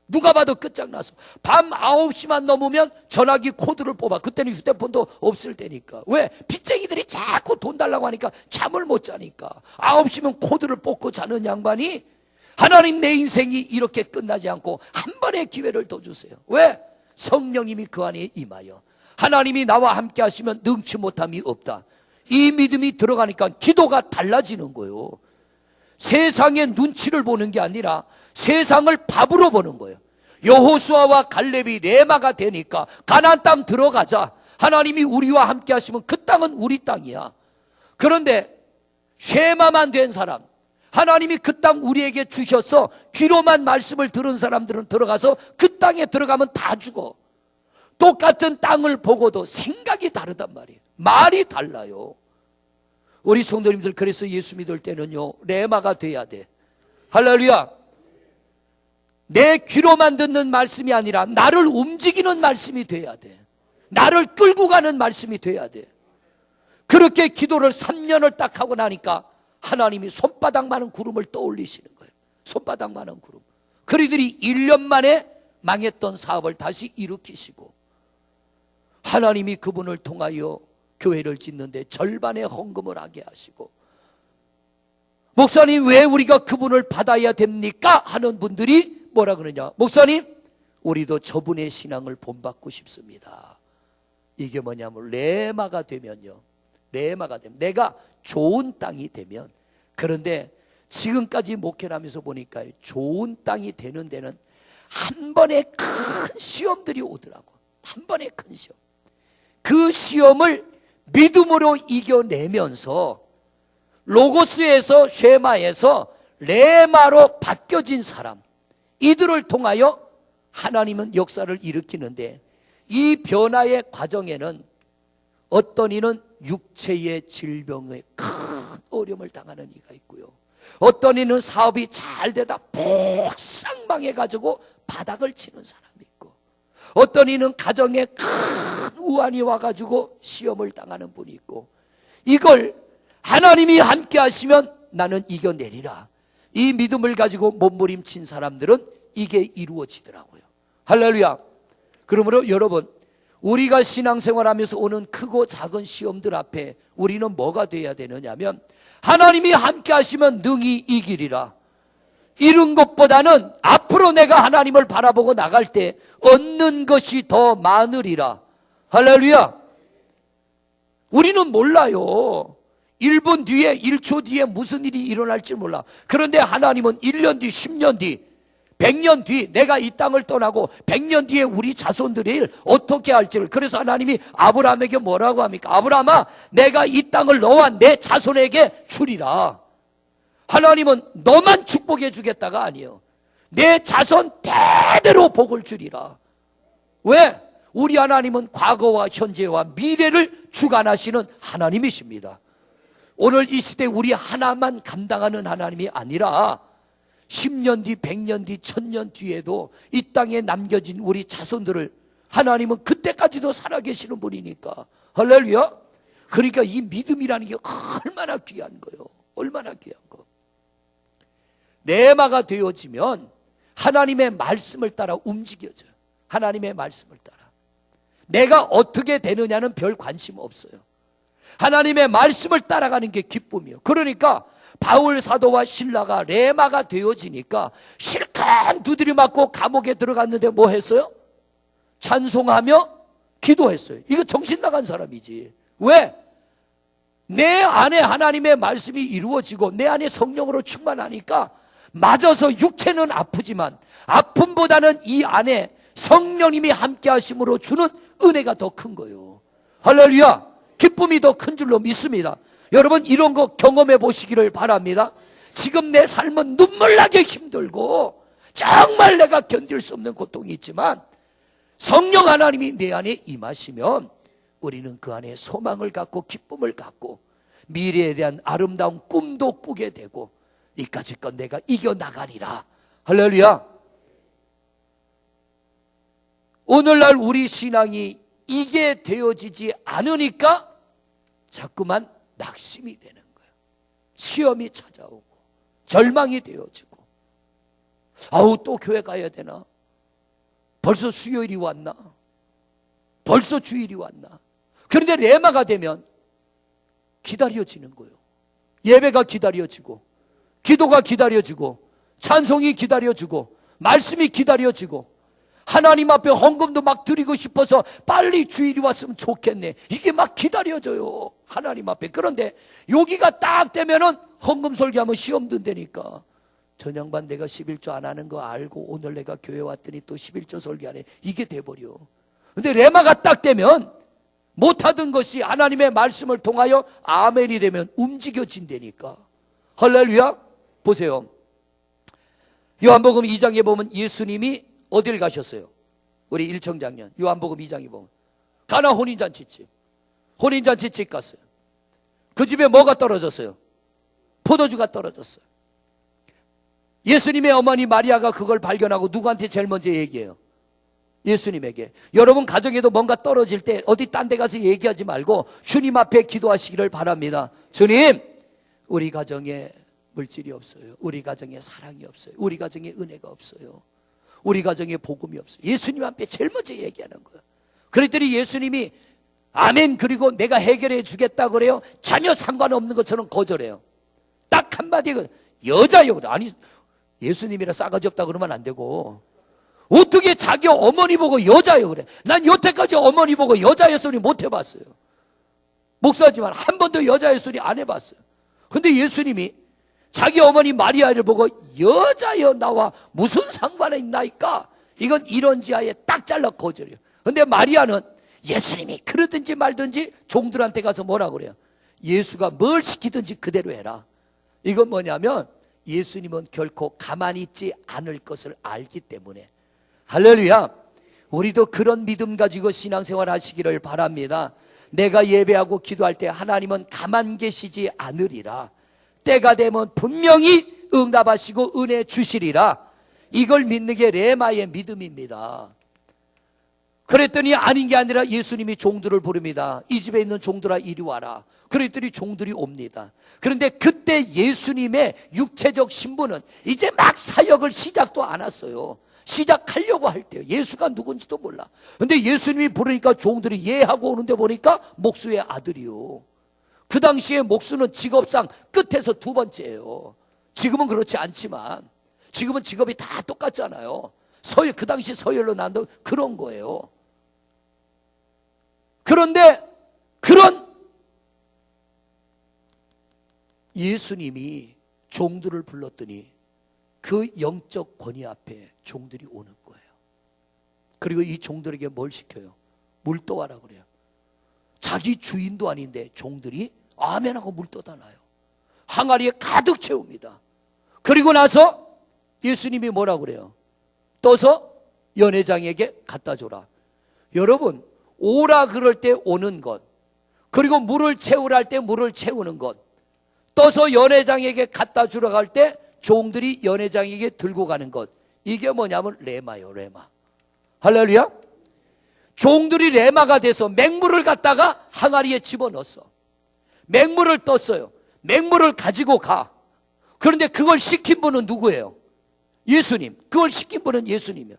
누가 봐도 끝장났어. 밤 9시만 넘으면 전화기 코드를 뽑아. 그때는 휴대폰도 없을 때니까. 왜? 빚쟁이들이 자꾸 돈 달라고 하니까 잠을 못 자니까 9시면 코드를 뽑고 자는 양반이, 하나님 내 인생이 이렇게 끝나지 않고 한 번의 기회를 더 주세요. 왜? 성령님이 그 안에 임하여 하나님이 나와 함께 하시면 능치 못함이 없다. 이 믿음이 들어가니까 기도가 달라지는 거예요. 세상의 눈치를 보는 게 아니라 세상을 밥으로 보는 거예요. 여호수아와 갈렙이 레마가 되니까 가나안 땅 들어가자, 하나님이 우리와 함께 하시면 그 땅은 우리 땅이야. 그런데 쉐마만 된 사람, 하나님이 그 땅 우리에게 주셔서 귀로만 말씀을 들은 사람들은 들어가서 그 땅에 들어가면 다 죽어. 똑같은 땅을 보고도 생각이 다르단 말이에요. 말이 달라요. 우리 성도님들, 그래서 예수 믿을 때는요, 레마가 돼야 돼. 할렐루야. 내 귀로만 듣는 말씀이 아니라 나를 움직이는 말씀이 돼야 돼. 나를 끌고 가는 말씀이 돼야 돼. 그렇게 기도를 3년을 딱 하고 나니까 하나님이 손바닥만한 구름을 떠올리시는 거예요. 손바닥만한 구름. 그리들이 1년 만에 망했던 사업을 다시 일으키시고, 하나님이 그분을 통하여 교회를 짓는데 절반의 헌금을 하게 하시고, 목사님 왜 우리가 그분을 받아야 됩니까? 하는 분들이 뭐라 그러냐, 목사님 우리도 저분의 신앙을 본받고 싶습니다. 이게 뭐냐면, 레마가 되면요, 레마가 되면, 내가 좋은 땅이 되면, 그런데 지금까지 목회를 하면서 보니까 좋은 땅이 되는 데는 한 번에 큰 시험들이 오더라고. 한 번에 큰 시험. 그 시험을 믿음으로 이겨내면서 로고스에서 쉐마에서 레마로 바뀌어진 사람, 이들을 통하여 하나님은 역사를 일으키는데, 이 변화의 과정에는 어떤 이는 육체의 질병에 큰 어려움을 당하는 이가 있고요, 어떤 이는 사업이 잘 되다 폭삭 망해가지고 바닥을 치는 사람이 있고, 어떤 이는 가정에 큰 우환이 와가지고 시험을 당하는 분이 있고, 이걸 하나님이 함께 하시면 나는 이겨내리라, 이 믿음을 가지고 몸부림친 사람들은 이게 이루어지더라고요. 할렐루야. 그러므로 여러분, 우리가 신앙생활하면서 오는 크고 작은 시험들 앞에 우리는 뭐가 돼야 되느냐면, 하나님이 함께 하시면 능히 이기리라. 이룬 것보다는 앞으로 내가 하나님을 바라보고 나갈 때 얻는 것이 더 많으리라. 할렐루야. 우리는 몰라요. 1분 뒤에, 1초 뒤에 무슨 일이 일어날지 몰라. 그런데 하나님은 1년 뒤, 10년 뒤, 100년 뒤 내가 이 땅을 떠나고 100년 뒤에 우리 자손들이 어떻게 할지를. 그래서 하나님이 아브라함에게 뭐라고 합니까? 아브라함아, 내가 이 땅을 너와 내 자손에게 주리라. 하나님은 너만 축복해 주겠다가 아니에요. 내 자손 대대로 복을 주리라. 왜? 우리 하나님은 과거와 현재와 미래를 주관하시는 하나님이십니다. 오늘 이 시대 우리 하나만 감당하는 하나님이 아니라 10년 뒤, 100년 뒤, 1000년 뒤에도 이 땅에 남겨진 우리 자손들을 하나님은 그때까지도 살아계시는 분이니까. 할렐루야. 그러니까 이 믿음이라는 게 얼마나 귀한 거예요. 얼마나 귀한 거. 내마가 되어지면 하나님의 말씀을 따라 움직여져요. 하나님의 말씀을 따라. 내가 어떻게 되느냐는 별 관심 없어요. 하나님의 말씀을 따라가는 게 기쁨이에요. 그러니까 바울 사도와 실라가 레마가 되어지니까 실컷 두드려 맞고 감옥에 들어갔는데 뭐 했어요? 찬송하며 기도했어요. 이거 정신 나간 사람이지. 왜? 내 안에 하나님의 말씀이 이루어지고 내 안에 성령으로 충만하니까 맞아서 육체는 아프지만 아픔보다는 이 안에 성령님이 함께 하심으로 주는 은혜가 더 큰 거예요. 할렐루야. 기쁨이 더 큰 줄로 믿습니다. 여러분 이런 거 경험해 보시기를 바랍니다. 지금 내 삶은 눈물 나게 힘들고 정말 내가 견딜 수 없는 고통이 있지만 성령 하나님이 내 안에 임하시면 우리는 그 안에 소망을 갖고 기쁨을 갖고 미래에 대한 아름다운 꿈도 꾸게 되고 이까짓 건 내가 이겨나가리라. 할렐루야. 오늘날 우리 신앙이 이게 되어지지 않으니까 자꾸만 낙심이 되는 거예요. 시험이 찾아오고 절망이 되어지고 아우 또 교회 가야 되나? 벌써 수요일이 왔나? 벌써 주일이 왔나? 그런데 레마가 되면 기다려지는 거예요. 예배가 기다려지고 기도가 기다려지고 찬송이 기다려지고 말씀이 기다려지고 하나님 앞에 헌금도 막 드리고 싶어서 빨리 주일이 왔으면 좋겠네. 이게 막 기다려져요. 하나님 앞에. 그런데 여기가 딱 되면은 헌금 설교하면 시험 든다니까. 전양반 내가 11조 안 하는 거 알고 오늘 내가 교회 왔더니 또 11조 설교하네. 이게 돼버려. 근데 레마가 딱 되면 못하던 것이 하나님의 말씀을 통하여 아멘이 되면 움직여진다니까. 할렐루야. 보세요. 요한복음 2장에 보면 예수님이 어딜 가셨어요? 우리 일청장년 요한복음 2장에 보면 가나 혼인잔치집. 혼인잔치집 갔어요. 그 집에 뭐가 떨어졌어요? 포도주가 떨어졌어요. 예수님의 어머니 마리아가 그걸 발견하고 누구한테 제일 먼저 얘기해요? 예수님에게. 여러분 가정에도 뭔가 떨어질 때 어디 딴 데 가서 얘기하지 말고 주님 앞에 기도하시기를 바랍니다. 주님, 우리 가정에 물질이 없어요. 우리 가정에 사랑이 없어요. 우리 가정에 은혜가 없어요. 우리 가정에 복음이 없어요. 예수님 앞에 제일 먼저 얘기하는 거예요. 그랬더니 예수님이 아멘 그리고 내가 해결해 주겠다 그래요? 전혀 상관없는 것처럼 거절해요. 딱 한마디 여자요. 아니 예수님이라 싸가지 없다 그러면 안 되고 어떻게 자기 어머니 보고 여자요 그래. 난 여태까지 어머니 보고 여자의 소리 못 해봤어요. 목사지만 한 번도 여자의 소리 안 해봤어요. 근데 예수님이 자기 어머니 마리아를 보고 여자여 나와 무슨 상관이 있나이까? 이건 이런지하에 딱 잘라 거절해요. 근데 마리아는 예수님이 그러든지 말든지 종들한테 가서 뭐라 그래요? 예수가 뭘 시키든지 그대로 해라. 이건 뭐냐면 예수님은 결코 가만히 있지 않을 것을 알기 때문에. 할렐루야. 우리도 그런 믿음 가지고 신앙생활 하시기를 바랍니다. 내가 예배하고 기도할 때 하나님은 가만 계시지 않으리라. 때가 되면 분명히 응답하시고 은혜 주시리라. 이걸 믿는 게 레마의 믿음입니다. 그랬더니 아닌 게 아니라 예수님이 종들을 부릅니다. 이 집에 있는 종들아 이리 와라. 그랬더니 종들이 옵니다. 그런데 그때 예수님의 육체적 신분은 이제 막 사역을 시작도 안 했어요. 시작하려고 할 때요. 예수가 누군지도 몰라. 근데 예수님이 부르니까 종들이 예하고 오는데 보니까 목수의 아들이요. 그 당시에 목수는 직업상 끝에서 두 번째예요. 지금은 그렇지 않지만 지금은 직업이 다 똑같잖아요. 서열, 그 당시 서열로 나눈 그런 거예요. 그런데 그런 예수님이 종들을 불렀더니 그 그 영적 권위 앞에 종들이 오는 거예요. 그리고 이 종들에게 뭘 시켜요? 물 떠와라 그래요. 자기 주인도 아닌데 종들이 아멘하고 물 떠다 놔요. 항아리에 가득 채웁니다. 그리고 나서 예수님이 뭐라고 그래요? 떠서 연회장에게 갖다 줘라. 여러분, 오라 그럴 때 오는 것, 그리고 물을 채우라 할 때 물을 채우는 것, 떠서 연회장에게 갖다 주러 갈 때 종들이 연회장에게 들고 가는 것, 이게 뭐냐면 레마요, 레마. 할렐루야. 종들이 레마가 돼서 맹물을 갖다가 항아리에 집어넣었어. 맹물을 떴어요. 맹물을 가지고 가. 그런데 그걸 시킨 분은 누구예요? 예수님. 그걸 시킨 분은 예수님이에요.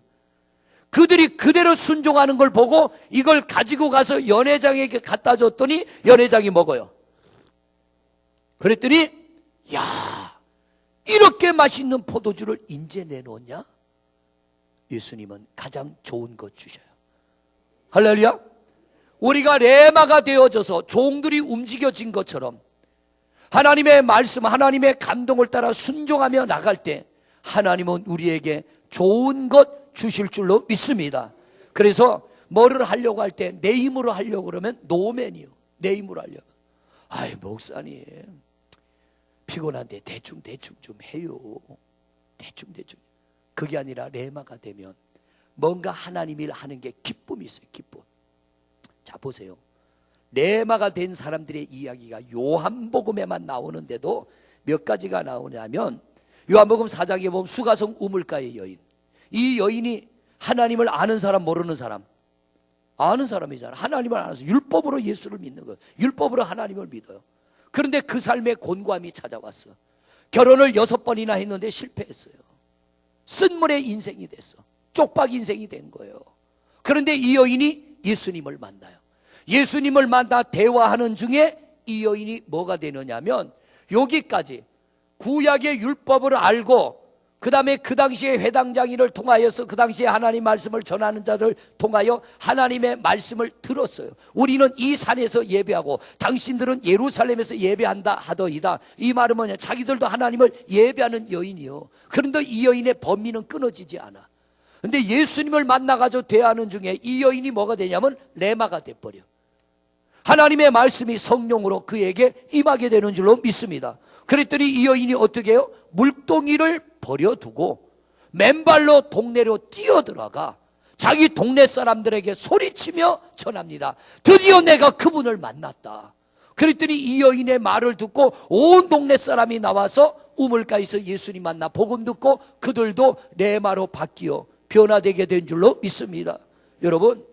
그들이 그대로 순종하는 걸 보고 이걸 가지고 가서 연회장에게 갖다 줬더니 연회장이 먹어요. 그랬더니 야, 이렇게 맛있는 포도주를 인제 내놓냐? 예수님은 가장 좋은 것 주셔요. 할렐루야. 우리가 레마가 되어져서 종들이 움직여진 것처럼 하나님의 말씀, 하나님의 감동을 따라 순종하며 나갈 때 하나님은 우리에게 좋은 것 주실 줄로 믿습니다. 그래서 뭐를 하려고 할 때 내 힘으로 하려고 그러면 노맨이요. 내 힘으로 하려고. 아이, 목사님 피곤한데 대충 좀 해요. 대충. 그게 아니라 레마가 되면 뭔가 하나님 일 하는 게 기쁨이 있어요. 기쁨. 자, 보세요. 레마가 된 사람들의 이야기가 요한복음에만 나오는데도 몇 가지가 나오냐면, 요한복음 4장에 보면 수가성 우물가의 여인, 이 여인이 하나님을 아는 사람 모르는 사람? 아는 사람이잖아. 하나님을 알아서 율법으로 예수를 믿는 거예요. 율법으로 하나님을 믿어요. 그런데 그 삶에 곤고함이 찾아왔어. 결혼을 6번이나 했는데 실패했어요. 쓴물의 인생이 됐어. 쪽박 인생이 된 거예요. 그런데 이 여인이 예수님을 만나요. 예수님을 만나 대화하는 중에 이 여인이 뭐가 되느냐면, 여기까지 구약의 율법을 알고 그 다음에 그 당시에 회당장이를 통하여서 그 당시에 하나님 말씀을 전하는 자들 통하여 하나님의 말씀을 들었어요. 우리는 이 산에서 예배하고 당신들은 예루살렘에서 예배한다 하더이다. 이 말은 뭐냐? 자기들도 하나님을 예배하는 여인이요. 그런데 이 여인의 범위는 끊어지지 않아. 근데 예수님을 만나가지고 대화하는 중에 이 여인이 뭐가 되냐면 레마가 돼버려. 하나님의 말씀이 성령으로 그에게 임하게 되는 줄로 믿습니다. 그랬더니 이 여인이 어떻게 해요? 물동이를 버려두고 맨발로 동네로 뛰어들어가 자기 동네 사람들에게 소리치며 전합니다. 드디어 내가 그분을 만났다. 그랬더니 이 여인의 말을 듣고 온 동네 사람이 나와서 우물가에서 예수님 만나 복음 듣고 그들도 레마로 바뀌어 변화되게 된 줄로 믿습니다. 여러분,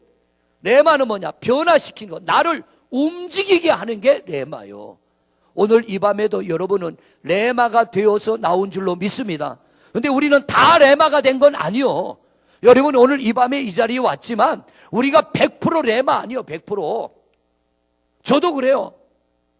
레마는 뭐냐? 변화시키는 것, 나를 움직이게 하는 게 레마요. 오늘 이 밤에도 여러분은 레마가 되어서 나온 줄로 믿습니다. 근데 우리는 다 레마가 된 건 아니요. 여러분, 오늘 이 밤에 이 자리에 왔지만 우리가 100% 레마 아니요. 100%. 저도 그래요.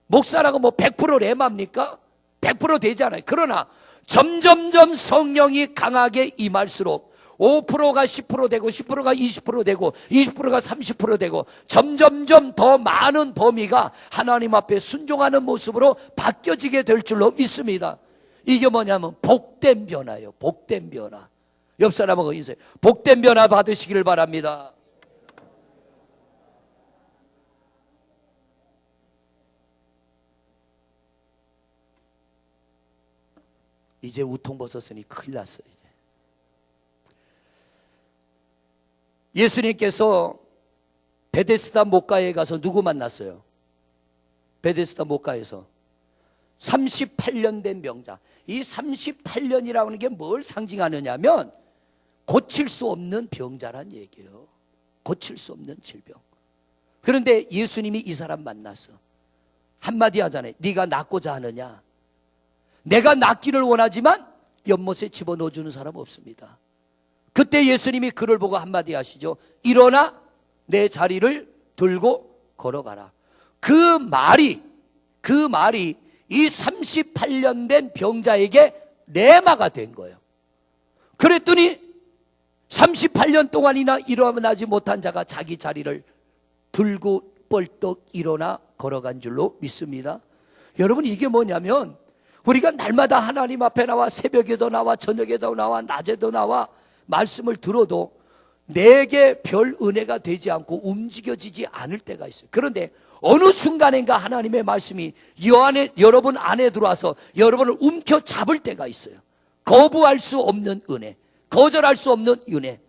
목사라고 뭐 100% 레마입니까? 100% 되지 않아요. 그러나 점점점 성령이 강하게 임할수록 5%가 10% 되고 10%가 20% 되고 20%가 30% 되고 점점점 더 많은 범위가 하나님 앞에 순종하는 모습으로 바뀌어지게 될 줄로 믿습니다. 이게 뭐냐면 복된 변화예요. 복된 변화. 옆 사람하고 인사해. 복된 변화 받으시기를 바랍니다. 이제 우통 벗었으니 큰일 났어요. 이제. 예수님께서 베데스다 목가에 가서 누구 만났어요? 베데스다 목가에서 38년 된 병자. 이 38년이라고 하는 게 뭘 상징하느냐면 고칠 수 없는 병자란 얘기예요. 고칠 수 없는 질병. 그런데 예수님이 이 사람 만났어. 한마디 하잖아요. 네가 낫고자 하느냐? 내가 낫기를 원하지만 연못에 집어넣어주는 사람 없습니다. 그때 예수님이 그를 보고 한마디 하시죠. 일어나 내 자리를 들고 걸어가라. 그 말이 이 38년 된 병자에게 레마가 된 거예요. 그랬더니 38년 동안이나 일어나지 못한 자가 자기 자리를 들고 벌떡 일어나 걸어간 줄로 믿습니다. 여러분, 이게 뭐냐면 우리가 날마다 하나님 앞에 나와 새벽에도 나와 저녁에도 나와 낮에도 나와 말씀을 들어도 내게 별 은혜가 되지 않고 움직여지지 않을 때가 있어요. 그런데 어느 순간인가 하나님의 말씀이 여러분 안에 들어와서 여러분을 움켜잡을 때가 있어요. 거부할 수 없는 은혜, 거절할 수 없는 은혜.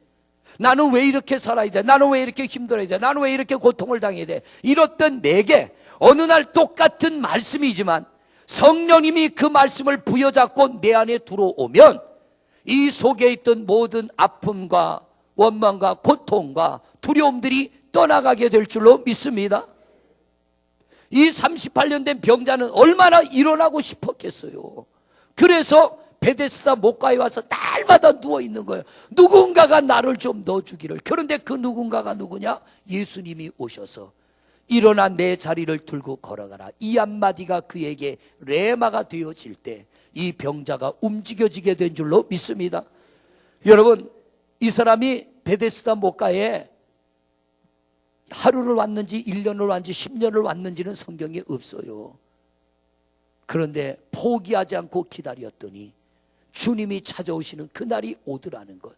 나는 왜 이렇게 살아야 돼? 나는 왜 이렇게 힘들어야 돼? 나는 왜 이렇게 고통을 당해야 돼? 이렇던 내게 어느 날 똑같은 말씀이지만 성령님이 그 말씀을 부여잡고 내 안에 들어오면 이 속에 있던 모든 아픔과 원망과 고통과 두려움들이 떠나가게 될 줄로 믿습니다. 이 38년 된 병자는 얼마나 일어나고 싶었겠어요. 그래서 베데스다 목가에 와서 날마다 누워있는 거예요. 누군가가 나를 좀 넣어주기를. 그런데 그 누군가가 누구냐? 예수님이 오셔서 일어나 내 자리를 들고 걸어가라. 이 한마디가 그에게 레마가 되어질 때 이 병자가 움직여지게 된 줄로 믿습니다. 여러분, 이 사람이 베데스다 목가에 하루를 왔는지 1년을 왔는지 10년을 왔는지는 성경에 없어요. 그런데 포기하지 않고 기다렸더니 주님이 찾아오시는 그날이 오더라는 것.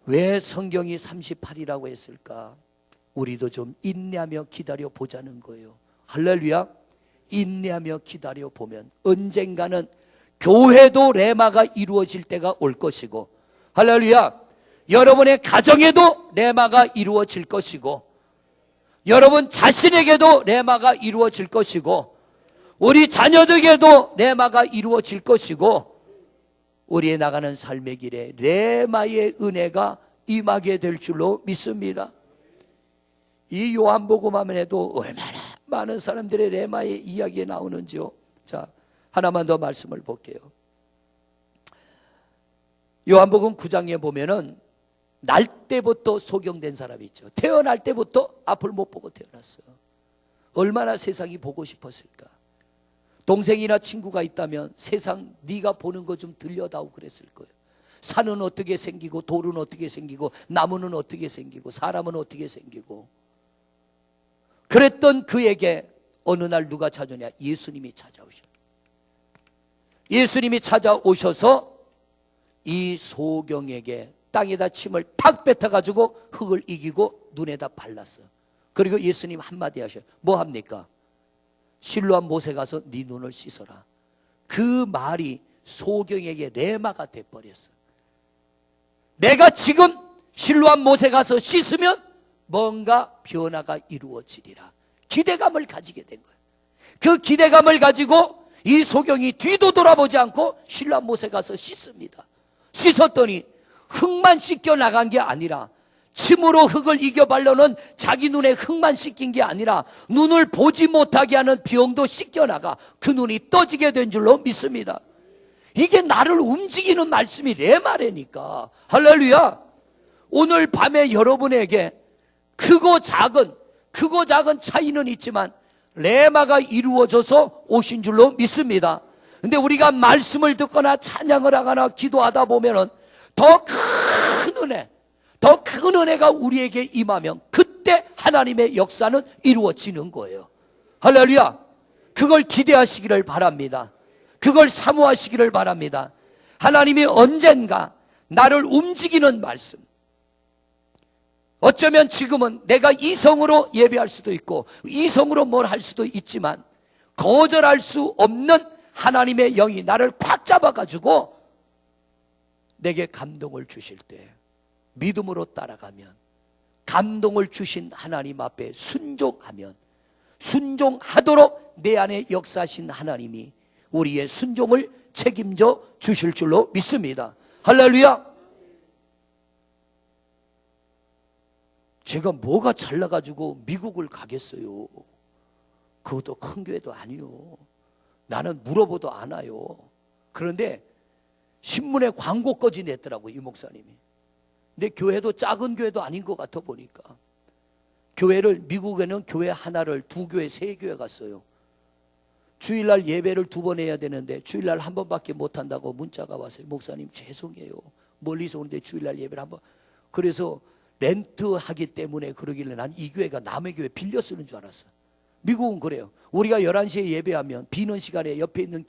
왜 성경이 38이라고 했을까? 우리도 좀 인내하며 기다려 보자는 거예요. 할렐루야. 인내하며 기다려 보면 언젠가는 교회도 레마가 이루어질 때가 올 것이고, 할렐루야, 여러분의 가정에도 레마가 이루어질 것이고, 여러분 자신에게도 레마가 이루어질 것이고, 우리 자녀들에게도 레마가 이루어질 것이고, 우리의 나가는 삶의 길에 레마의 은혜가 임하게 될 줄로 믿습니다. 이 요한복음만 해도 얼마나 많은 사람들의 레마의 이야기가 나오는지요. 자, 하나만 더 말씀을 볼게요. 요한복음 9장에 보면은 날 때부터 소경된 사람이 있죠. 태어날 때부터 앞을 못 보고 태어났어. 얼마나 세상이 보고 싶었을까. 동생이나 친구가 있다면 세상 네가 보는 거 좀 들려다오 그랬을 거예요. 산은 어떻게 생기고 돌은 어떻게 생기고 나무는 어떻게 생기고 사람은 어떻게 생기고. 그랬던 그에게 어느 날 누가 찾아오냐? 예수님이 찾아오셔. 예수님이 찾아오셔서 이 소경에게 땅에다 침을 탁 뱉어가지고 흙을 이기고 눈에다 발랐어. 그리고 예수님 한마디 하셔요. 뭐 합니까? 실로암 못에 가서 네 눈을 씻어라. 그 말이 소경에게 레마가 돼버렸어. 내가 지금 실로암 못에 가서 씻으면 뭔가 변화가 이루어지리라. 기대감을 가지게 된 거예요. 그 기대감을 가지고 이 소경이 뒤도 돌아보지 않고 실로암 못에 가서 씻습니다. 씻었더니 흙만 씻겨 나간 게 아니라, 침으로 흙을 이겨 발라놓은 자기 눈에 흙만 씻긴 게 아니라 눈을 보지 못하게 하는 병도 씻겨 나가 그 눈이 떠지게 된 줄로 믿습니다. 이게 나를 움직이는 말씀이 레마래니까. 할렐루야. 오늘 밤에 여러분에게 크고 작은 차이는 있지만 레마가 이루어져서 오신 줄로 믿습니다. 근데 우리가 말씀을 듣거나 찬양을 하거나 기도하다 보면은 더 큰 은혜가 우리에게 임하면 그때 하나님의 역사는 이루어지는 거예요. 할렐루야. 그걸 기대하시기를 바랍니다. 그걸 사모하시기를 바랍니다. 하나님이 언젠가 나를 움직이는 말씀, 어쩌면 지금은 내가 이성으로 예배할 수도 있고 이성으로 뭘 할 수도 있지만 거절할 수 없는 하나님의 영이 나를 꽉 잡아가지고 내게 감동을 주실 때 믿음으로 따라가면, 감동을 주신 하나님 앞에 순종하면, 순종하도록 내 안에 역사하신 하나님이 우리의 순종을 책임져 주실 줄로 믿습니다. 할렐루야. 제가 뭐가 잘나가지고 미국을 가겠어요? 그것도 큰 교회도 아니요. 나는 물어보도 않아요. 그런데 신문에 광고까지 냈더라고요, 이 목사님이. 근데 교회도 작은 교회도 아닌 것 같아 보니까. 교회를, 미국에는 교회 하나를 2교회, 3교회 갔어요. 주일날 예배를 2번 해야 되는데 주일날 1번밖에 못한다고 문자가 왔어요. 목사님 죄송해요. 멀리서 오는데 주일날 예배를 1번. 그래서 렌트하기 때문에 그러길래 난 이 교회가 남의 교회 빌려 쓰는 줄 알았어. 미국은 그래요. 우리가 11시에 예배하면 비는 시간에 옆에 있는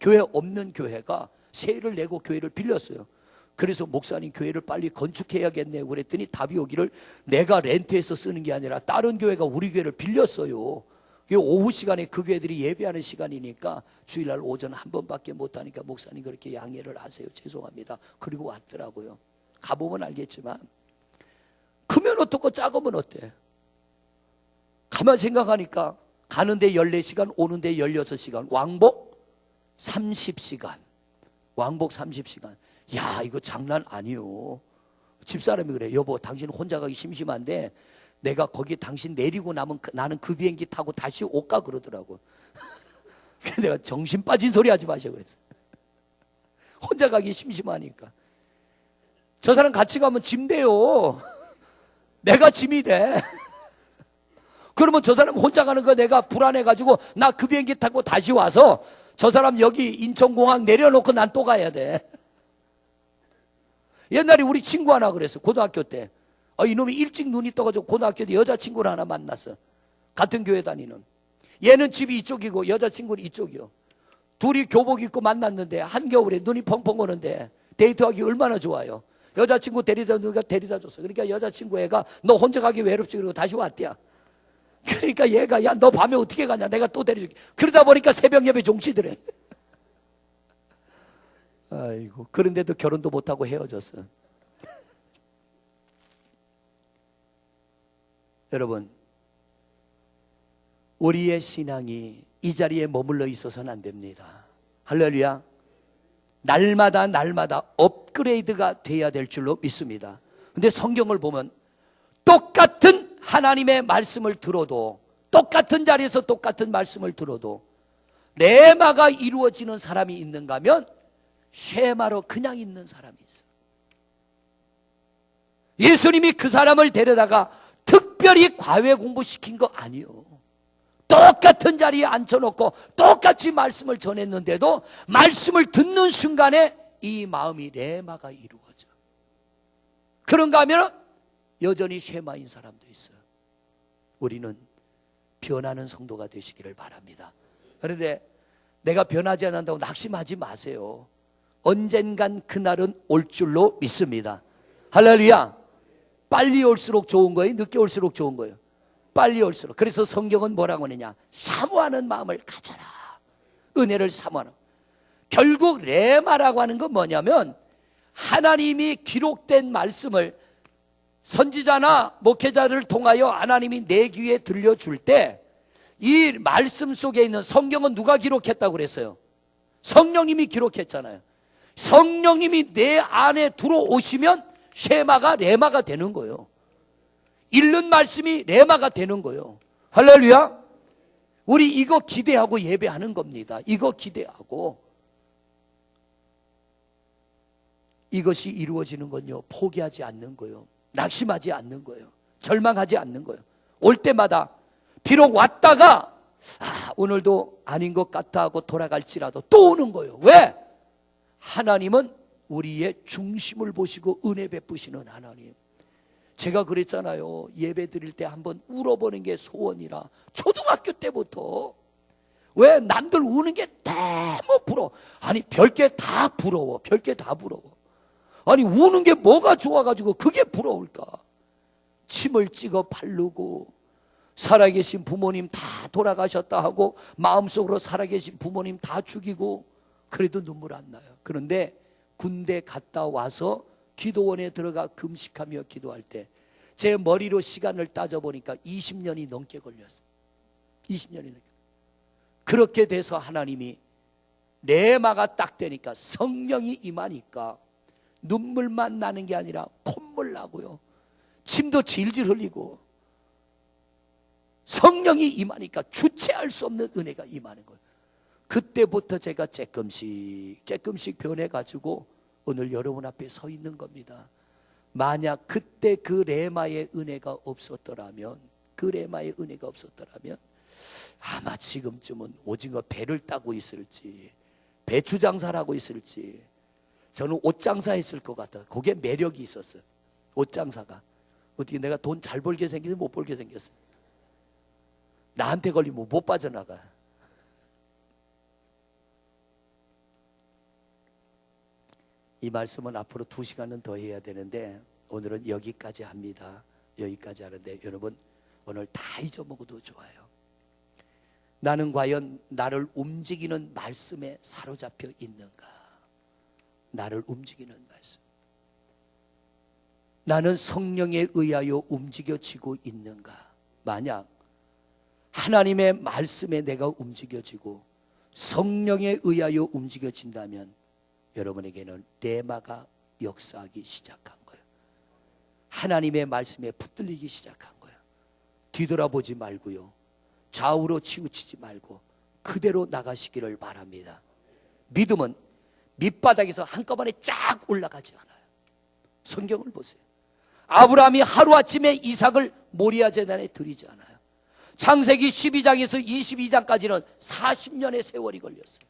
교회 없는 교회가 세를 내고 교회를 빌렸어요. 그래서 목사님 교회를 빨리 건축해야겠네요. 그랬더니 답이 오기를 내가 렌트해서 쓰는 게 아니라 다른 교회가 우리 교회를 빌렸어요. 오후 시간에 그 교회들이 예배하는 시간이니까 주일날 오전 한 번밖에 못하니까 목사님 그렇게 양해를 하세요. 죄송합니다. 그리고 왔더라고요. 가보면 알겠지만 크면 어떻고 작으면 어때? 가만 생각하니까 가는데 14시간 오는데 16시간 왕복 30시간 왕복 30시간. 야, 이거 장난 아니요. 집사람이 그래. 여보, 당신 혼자 가기 심심한데 내가 거기 당신 내리고 나면 나는 그 비행기 타고 다시 올까 그러더라고. 그래서 내가 정신 빠진 소리 하지 마시고 그랬어. 혼자 가기 심심하니까. 저 사람 같이 가면 짐 돼요. 내가 짐이 돼. 그러면 저 사람 혼자 가는 거 내가 불안해가지고 나 그 비행기 타고 다시 와서 저 사람 여기 인천공항 내려놓고 난 또 가야 돼. 옛날에 우리 친구 하나 그랬어. 고등학교 때. 이놈이 일찍 눈이 떠가지고 고등학교 때 여자친구를 하나 만났어. 같은 교회 다니는. 얘는 집이 이쪽이고 여자친구는 이쪽이요. 둘이 교복 입고 만났는데 한겨울에 눈이 펑펑 오는데 데이트하기 얼마나 좋아요. 여자친구 데리다 누가 데리다 줬어. 그러니까 여자친구 애가 너 혼자 가기 외롭지 그러고 다시 왔대야. 그러니까 얘가 야 너 밤에 어떻게 가냐 내가 또 데려줄게. 그러다 보니까 새벽 예배 종치더래. 아이고, 그런데도 결혼도 못하고 헤어졌어. 여러분, 우리의 신앙이 이 자리에 머물러 있어서는 안 됩니다. 할렐루야. 날마다 업그레이드가 돼야 될 줄로 믿습니다. 근데 성경을 보면 똑같은 하나님의 말씀을 들어도, 똑같은 자리에서 똑같은 말씀을 들어도 레마가 이루어지는 사람이 있는가 하면 쉐마로 그냥 있는 사람이 있어요. 예수님이 그 사람을 데려다가 특별히 과외 공부시킨 거 아니요. 똑같은 자리에 앉혀놓고 똑같이 말씀을 전했는데도 말씀을 듣는 순간에 이 마음이 레마가 이루어져. 그런가 하면 여전히 쉐마인 사람도 있어요. 우리는 변하는 성도가 되시기를 바랍니다. 그런데 내가 변하지 않는다고 낙심하지 마세요. 언젠간 그날은 올 줄로 믿습니다. 할렐루야. 빨리 올수록 좋은 거예요? 늦게 올수록 좋은 거예요? 빨리 올수록. 그래서 성경은 뭐라고 하느냐? 사모하는 마음을 가져라. 은혜를 사모하는. 결국 레마라고 하는 건 뭐냐면 하나님이 기록된 말씀을 선지자나 목회자를 통하여 하나님이 내 귀에 들려줄 때 이 말씀 속에 있는 성경은 누가 기록했다고 그랬어요? 성령님이 기록했잖아요. 성령님이 내 안에 들어오시면 쉐마가 레마가 되는 거예요. 읽는 말씀이 레마가 되는 거예요. 할렐루야. 우리 이거 기대하고 예배하는 겁니다. 이거 기대하고. 이것이 이루어지는 건요, 포기하지 않는 거예요. 낙심하지 않는 거예요. 절망하지 않는 거예요. 올 때마다 비록 왔다가 오늘도 아닌 것 같아 하고 돌아갈지라도 또 오는 거예요. 왜? 하나님은 우리의 중심을 보시고 은혜 베푸시는 하나님. 제가 그랬잖아요. 예배 드릴 때 한번 울어보는 게 소원이라. 초등학교 때부터. 왜? 남들 우는 게 너무 부러워. 아니 별게 다 부러워. 별게 다 부러워. 아니 우는 게 뭐가 좋아가지고 그게 부러울까? 침을 찍어 바르고 살아계신 부모님 다 돌아가셨다 하고 마음속으로 살아계신 부모님 다 죽이고 그래도 눈물 안 나요. 그런데 군대 갔다 와서 기도원에 들어가 금식하며 기도할 때 제 머리로 시간을 따져보니까 20년이 넘게 걸렸어요. 20년이 넘게. 그렇게 돼서 하나님이 레마가 딱 되니까 성령이 임하니까 눈물만 나는 게 아니라 콧물 나고요. 침도 질질 흘리고 성령이 임하니까 주체할 수 없는 은혜가 임하는 거예요. 그때부터 제가 조금씩 변해가지고 오늘 여러분 앞에 서 있는 겁니다. 만약 그때 그 레마의 은혜가 없었더라면 아마 지금쯤은 오징어 배를 따고 있을지 배추 장사를 하고 있을지 저는 옷 장사했을 것 같아요. 그게 매력이 있었어요. 옷 장사가. 어떻게 내가 돈 잘 벌게 생겼어요? 못 벌게 생겼어요? 나한테 걸리면 못 빠져나가. 이 말씀은 앞으로 2시간은 더 해야 되는데 오늘은 여기까지 합니다. 여기까지 하는데 여러분 오늘 다 잊어먹어도 좋아요. 나는 과연 나를 움직이는 말씀에 사로잡혀 있는가? 나를 움직이는 말씀. 나는 성령에 의하여 움직여지고 있는가? 만약 하나님의 말씀에 내가 움직여지고 성령에 의하여 움직여진다면 여러분에게는 레마가 역사하기 시작한 거예요. 하나님의 말씀에 붙들리기 시작한 거예요. 뒤돌아보지 말고요, 좌우로 치우치지 말고 그대로 나가시기를 바랍니다. 믿음은 밑바닥에서 한꺼번에 쫙 올라가지 않아요. 성경을 보세요. 아브라함이 하루아침에 이삭을 모리아 제단에 드리지 않아요. 창세기 12장에서 22장까지는 40년의 세월이 걸렸어요.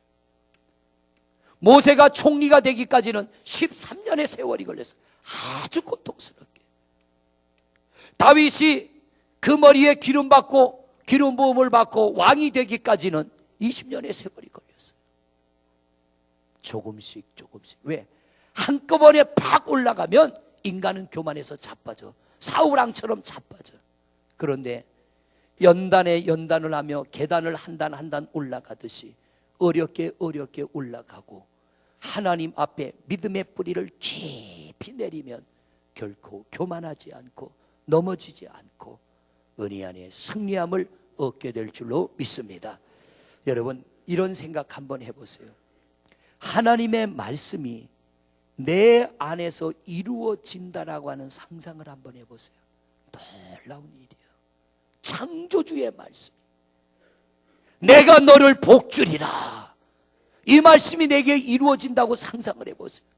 모세가 총리가 되기까지는 13년의 세월이 걸렸어요. 아주 고통스럽게. 다윗이 그 머리에 기름 받고 기름 부음을 받고 왕이 되기까지는 20년의 세월이 걸렸어요. 조금씩. 왜? 한꺼번에 팍 올라가면 인간은 교만해서 자빠져. 사울왕처럼 자빠져. 그런데 연단에 연단을 하며 계단을 한 단 한 단 올라가듯이 어렵게 올라가고 하나님 앞에 믿음의 뿌리를 깊이 내리면 결코 교만하지 않고 넘어지지 않고 은혜 안에 승리함을 얻게 될 줄로 믿습니다. 여러분 이런 생각 한번 해보세요. 하나님의 말씀이 내 안에서 이루어진다라고 하는 상상을 한번 해보세요. 놀라운 일이에요. 창조주의 말씀, 내가 너를 복주리라, 이 말씀이 내게 이루어진다고 상상을 해보세요.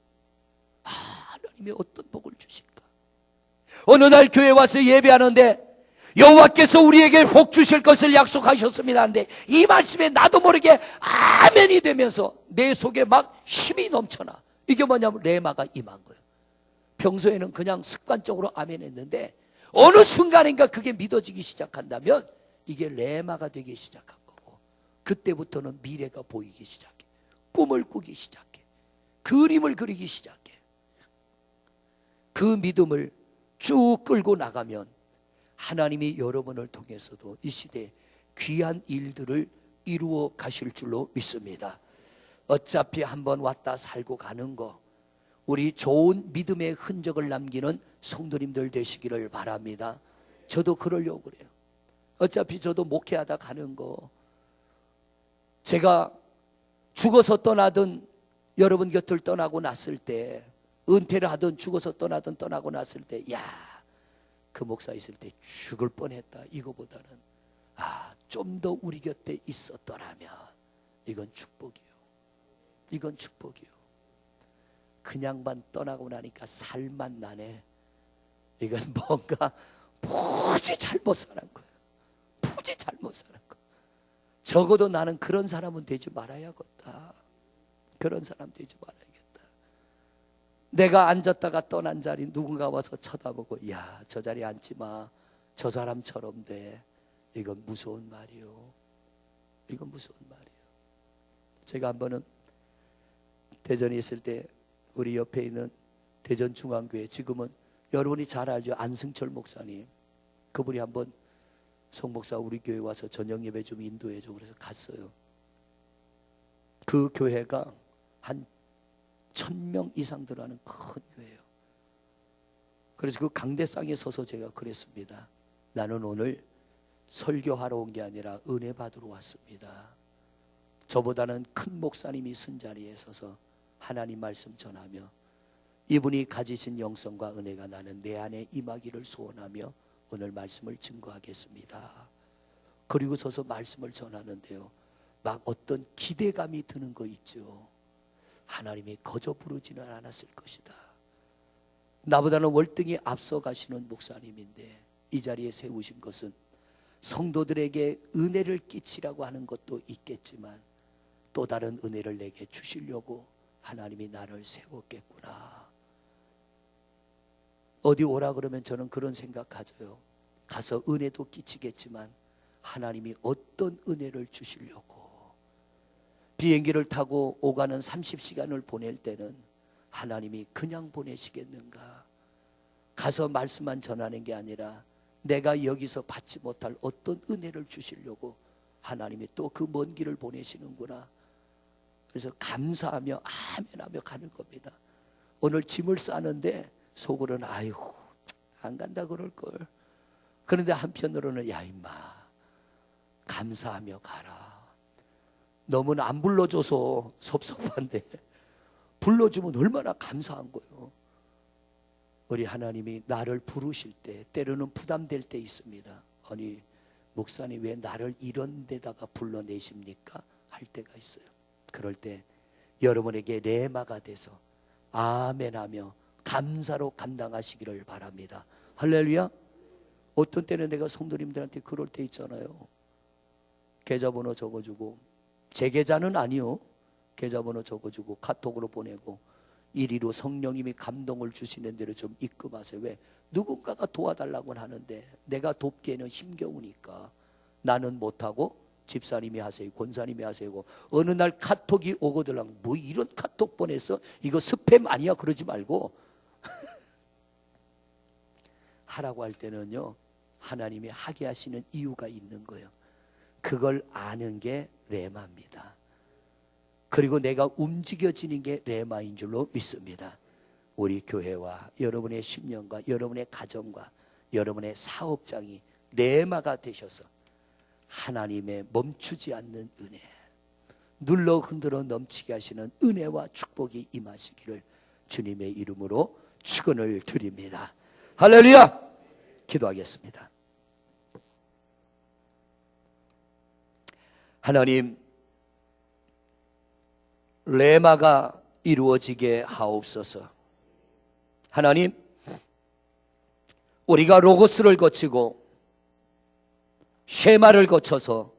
하나님이 어떤 복을 주실까? 어느 날 교회 와서 예배하는데 여호와께서 우리에게 복 주실 것을 약속하셨습니다 하는데 이 말씀에 나도 모르게 아멘이 되면서 내 속에 막 힘이 넘쳐나. 이게 뭐냐면 레마가 임한 거예요. 평소에는 그냥 습관적으로 아멘 했는데 어느 순간인가 그게 믿어지기 시작한다면 이게 레마가 되기 시작한 거고, 그때부터는 미래가 보이기 시작해. 꿈을 꾸기 시작해. 그림을 그리기 시작해. 그 믿음을 쭉 끌고 나가면 하나님이 여러분을 통해서도 이 시대에 귀한 일들을 이루어 가실 줄로 믿습니다. 어차피 한번 왔다 살고 가는 거, 우리 좋은 믿음의 흔적을 남기는 성도님들 되시기를 바랍니다. 저도 그러려고 그래요. 어차피 저도 목회하다 가는 거, 제가 죽어서 떠나든 여러분 곁을 떠나고 났을 때, 은퇴를 하든 죽어서 떠나든 떠나고 났을 때, 그 목사 있을 때 죽을 뻔했다, 이거보다는 좀 더 우리 곁에 있었더라면, 이건 축복이요. 이건 축복이요. 그냥만 떠나고 나니까 살만 나네. 이건 뭔가 부지 잘못 사는 거예요. 부지 잘못 사는 거. 적어도 나는 그런 사람은 되지 말아야겠다. 그런 사람 되지 말아야겠다. 내가 앉았다가 떠난 자리 누군가 와서 쳐다보고, 저 자리에 앉지 마, 저 사람처럼 돼. 이건 무서운 말이요. 이건 무서운 말이요. 제가 한 번은 대전에 있을 때 우리 옆에 있는 대전중앙교회, 지금은 여러분이 잘 알죠, 안승철 목사님, 그분이 한번 송 목사 우리 교회 와서 저녁 예배 좀 인도해줘 그래서 갔어요. 그 교회가 한 1000명 이상 들어가는 큰 교회예요. 그래서 그 강대상에 서서 제가 그랬습니다. 나는 오늘 설교하러 온 게 아니라 은혜 받으러 왔습니다. 저보다는 큰 목사님이 쓴 자리에 서서 하나님 말씀 전하며 이분이 가지신 영성과 은혜가 나는 내 안에 임하기를 소원하며 오늘 말씀을 증거하겠습니다. 그리고 서서 말씀을 전하는데요, 막 어떤 기대감이 드는 거 있죠. 하나님이 거저 부르지는 않았을 것이다. 나보다는 월등히 앞서 가시는 목사님인데 이 자리에 세우신 것은 성도들에게 은혜를 끼치라고 하는 것도 있겠지만 또 다른 은혜를 내게 주시려고 하나님이 나를 세웠겠구나. 어디 오라 그러면 저는 그런 생각하죠. 가서 은혜도 끼치겠지만 하나님이 어떤 은혜를 주시려고. 비행기를 타고 오가는 30시간을 보낼 때는 하나님이 그냥 보내시겠는가? 가서 말씀만 전하는 게 아니라 내가 여기서 받지 못할 어떤 은혜를 주시려고 하나님이 또 그 먼 길을 보내시는구나. 그래서 감사하며 아멘하며 가는 겁니다. 오늘 짐을 싸는데 속으로는 아이고 안 간다 그럴걸. 그런데 한편으로는 야 임마 감사하며 가라. 너무나 안 불러줘서 섭섭한데 불러주면 얼마나 감사한 거예요. 우리 하나님이 나를 부르실 때 때로는 부담될 때 있습니다. 아니 목사님 왜 나를 이런 데다가 불러내십니까? 할 때가 있어요. 그럴 때 여러분에게 레마가 돼서 아멘하며 감사로 감당하시기를 바랍니다. 할렐루야. 어떤 때는 내가 성도님들한테 그럴 때 있잖아요. 계좌번호 적어주고, 제 계좌는 아니요, 계좌번호 적어주고 카톡으로 보내고 이리로 성령님이 감동을 주시는 대로 좀 입금하세요. 왜? 누군가가 도와달라고 하는데 내가 돕기에는 힘겨우니까 나는 못하고 집사님이 하세요, 권사님이 하세요. 어느 날 카톡이 오거들랑 뭐 이런 카톡 보냈어? 이거 스팸 아니야? 그러지 말고 하라고 할 때는요 하나님이 하게 하시는 이유가 있는 거예요. 그걸 아는 게 레마입니다. 그리고 내가 움직여지는 게 레마인 줄로 믿습니다. 우리 교회와 여러분의 심령과 여러분의 가정과 여러분의 사업장이 레마가 되셔서 하나님의 멈추지 않는 은혜, 눌러 흔들어 넘치게 하시는 은혜와 축복이 임하시기를 주님의 이름으로 축원을 드립니다. 할렐루야. 기도하겠습니다. 하나님, 레마가 이루어지게 하옵소서. 하나님, 우리가 로고스를 거치고 쉐마를 거쳐서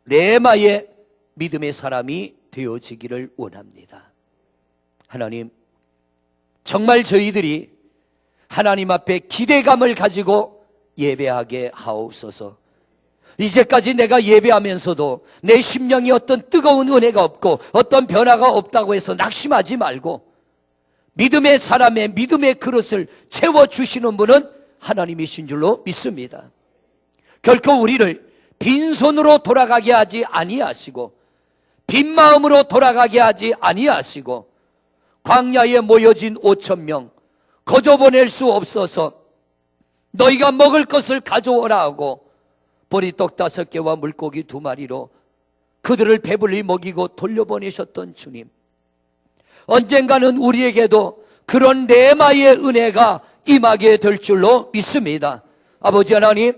레마의 믿음의 사람이 되어지기를 원합니다. 하나님, 정말 저희들이 하나님 앞에 기대감을 가지고 예배하게 하옵소서. 이제까지 내가 예배하면서도 내 심령이 어떤 뜨거운 은혜가 없고 어떤 변화가 없다고 해서 낙심하지 말고 믿음의 사람의 믿음의 그릇을 채워주시는 분은 하나님이신 줄로 믿습니다. 결코 우리를 빈손으로 돌아가게 하지 아니하시고 빈 마음으로 돌아가게 하지 아니하시고 광야에 모여진 5,000명 거저 보낼 수 없어서 너희가 먹을 것을 가져오라 하고 보리떡 5개와 물고기 2마리로 그들을 배불리 먹이고 돌려보내셨던 주님, 언젠가는 우리에게도 그런 레마의 은혜가 임하게 될 줄로 믿습니다. 아버지 하나님,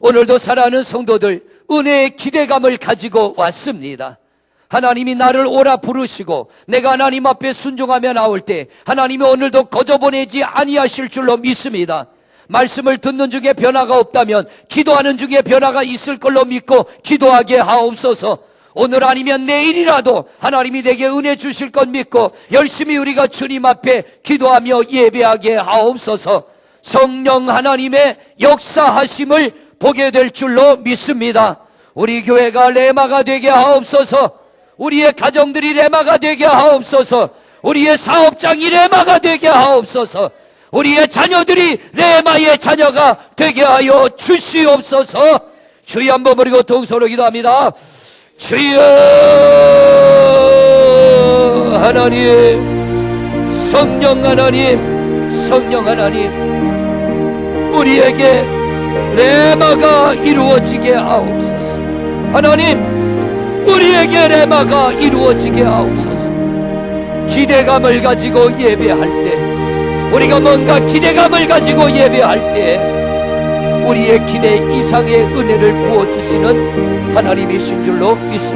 오늘도 사랑하는 성도들 은혜의 기대감을 가지고 왔습니다. 하나님이 나를 오라 부르시고 내가 하나님 앞에 순종하며 나올 때 하나님이 오늘도 거저 보내지 아니하실 줄로 믿습니다. 말씀을 듣는 중에 변화가 없다면 기도하는 중에 변화가 있을 걸로 믿고 기도하게 하옵소서. 오늘 아니면 내일이라도 하나님이 내게 은혜 주실 것 믿고 열심히 우리가 주님 앞에 기도하며 예배하게 하옵소서. 성령 하나님의 역사하심을 보게 될 줄로 믿습니다. 우리 교회가 레마가 되게 하옵소서. 우리의 가정들이 레마가 되게 하옵소서. 우리의 사업장이 레마가 되게 하옵소서. 우리의 자녀들이 레마의 자녀가 되게 하여 주시옵소서. 주여 한번 부르고 더욱 서로 기도합니다. 주여 하나님, 성령 하나님, 성령 하나님, 우리에게 레마가 이루어지게 하옵소서. 하나님, 우리에게 레마가 이루어지게 하옵소서. 기대감을 가지고 예배할 때, 우리가 뭔가 기대감을 가지고 예배할 때 우리의 기대 이상의 은혜를 부어주시는 하나님이신 줄로 믿습니다.